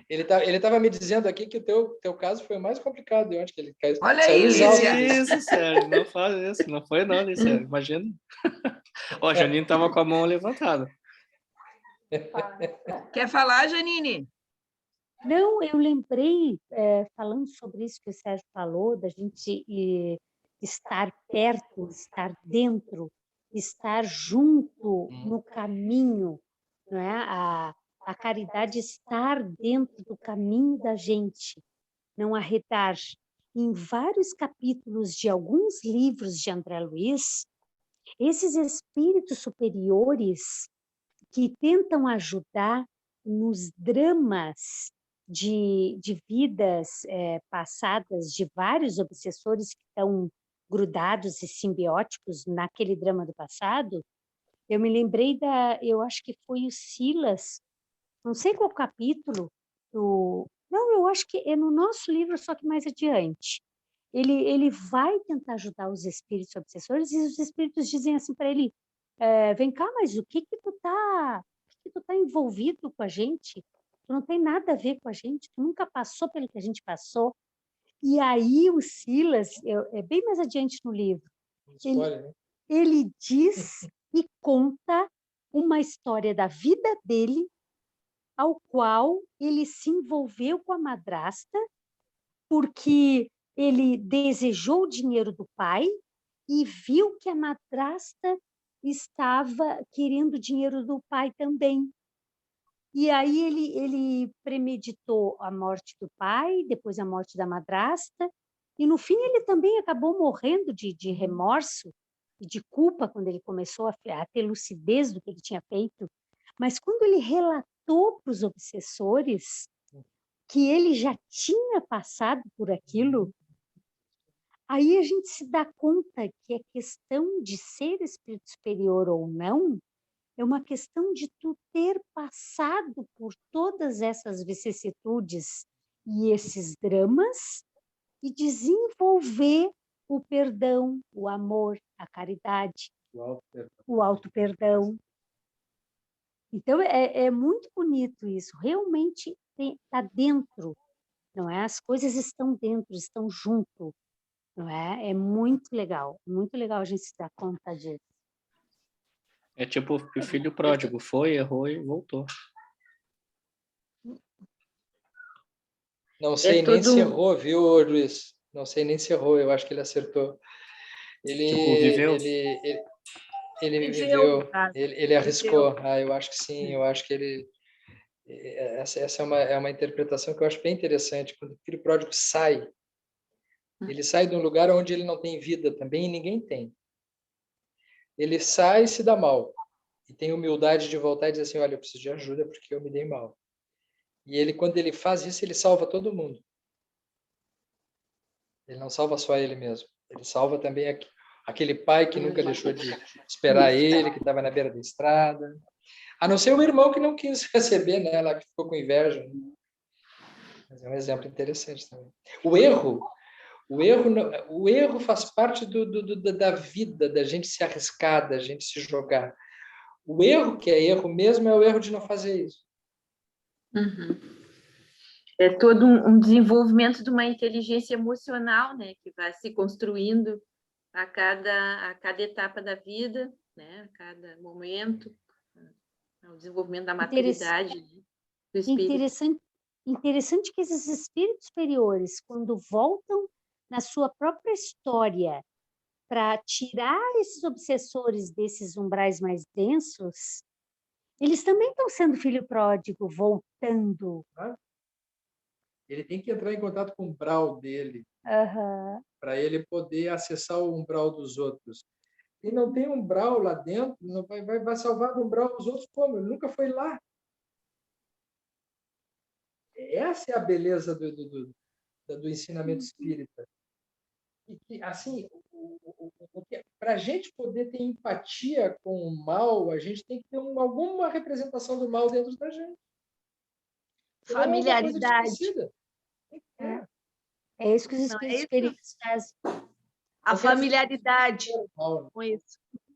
Ele estava me dizendo aqui que o teu caso foi o mais complicado. Eu acho que ele
Olha
saiu exausto.
Isso, Sérgio. Não faz isso. Não foi não, né, Sérgio? Imagina. Ó, Janine estava com a mão levantada.
Quer falar, Janine?
Não, eu lembrei, falando sobre isso que o Sérgio falou, da gente estar perto, estar dentro, estar junto no caminho, não é? A caridade estar dentro do caminho da gente, não arredar. Em vários capítulos de alguns livros de André Luiz, esses espíritos superiores que tentam ajudar nos dramas de vidas passadas de vários obsessores que estão grudados e simbióticos naquele drama do passado, eu me lembrei eu acho que foi o Silas, não sei qual capítulo, não, eu acho que é no nosso livro, só que mais adiante. Ele vai tentar ajudar os espíritos obsessores e os espíritos dizem assim para ele, vem cá, mas o que tu tá envolvido com a gente? Tu não tem nada a ver com a gente, tu nunca passou pelo que a gente passou. E aí o Silas, é bem mais adiante no livro, ele diz e conta uma história da vida dele, ao qual ele se envolveu com a madrasta, porque ele desejou o dinheiro do pai e viu que a madrasta estava querendo o dinheiro do pai também. E aí ele premeditou a morte do pai, depois a morte da madrasta, e no fim ele também acabou morrendo de remorso e de culpa quando ele começou a ter lucidez do que ele tinha feito. Mas quando ele relatou para os obsessores que ele já tinha passado por aquilo, Aí a gente se dá conta que a questão de ser espírito superior ou não é uma questão de tu ter passado por todas essas vicissitudes e esses dramas e desenvolver o perdão, o amor, a caridade, o auto-perdão. Então, é muito bonito isso. Realmente está dentro, não é? As coisas estão dentro, estão junto, não é? É muito legal a gente se dar conta disso.
É tipo o filho pródigo, foi, errou e voltou.
Não sei nem
todo
se errou, viu, Luiz? Não sei nem se errou, eu acho que ele acertou.
Tipo, viveu?
Ele
Viveu,
viveu,
no caso.
ele arriscou. Ah, eu acho que sim, eu acho que ele... Essa é uma interpretação que eu acho bem interessante. Quando o filho pródigo sai, ele sai de um lugar onde ele não tem vida também e ninguém tem. Ele sai e se dá mal. E tem humildade de voltar e dizer assim, olha, eu preciso de ajuda porque eu me dei mal. E ele, quando ele faz isso, ele salva todo mundo. Ele não salva só ele mesmo. Ele salva também aquele pai que nunca deixou de esperar ele, que estava na beira da estrada. A não ser o irmão que não quis receber, né? Lá que ficou com inveja. Mas é um exemplo interessante também. O erro faz parte da vida, da gente se arriscar, da gente se jogar. O erro que é erro mesmo é o erro de não fazer isso.
É todo um desenvolvimento de uma inteligência emocional, né, que vai se construindo a cada etapa da vida, né, a cada momento, o desenvolvimento da maturidade do espírito.
Interessante que esses espíritos superiores, quando voltam na sua própria história para tirar esses obsessores desses umbrais mais densos, eles também estão sendo filho pródigo, voltando.
Ele tem que entrar em contato com o umbral dele, para ele poder acessar o umbral dos outros. E não tem umbral lá dentro, não vai salvar o umbral dos outros como? Ele nunca foi lá. Essa é a beleza do ensinamento espírita. E que, assim, para a gente poder ter empatia com o mal, a gente tem que ter alguma representação do mal dentro da gente.
Familiaridade.
É isso que os espíritos superiores fazem.
A familiaridade com isso.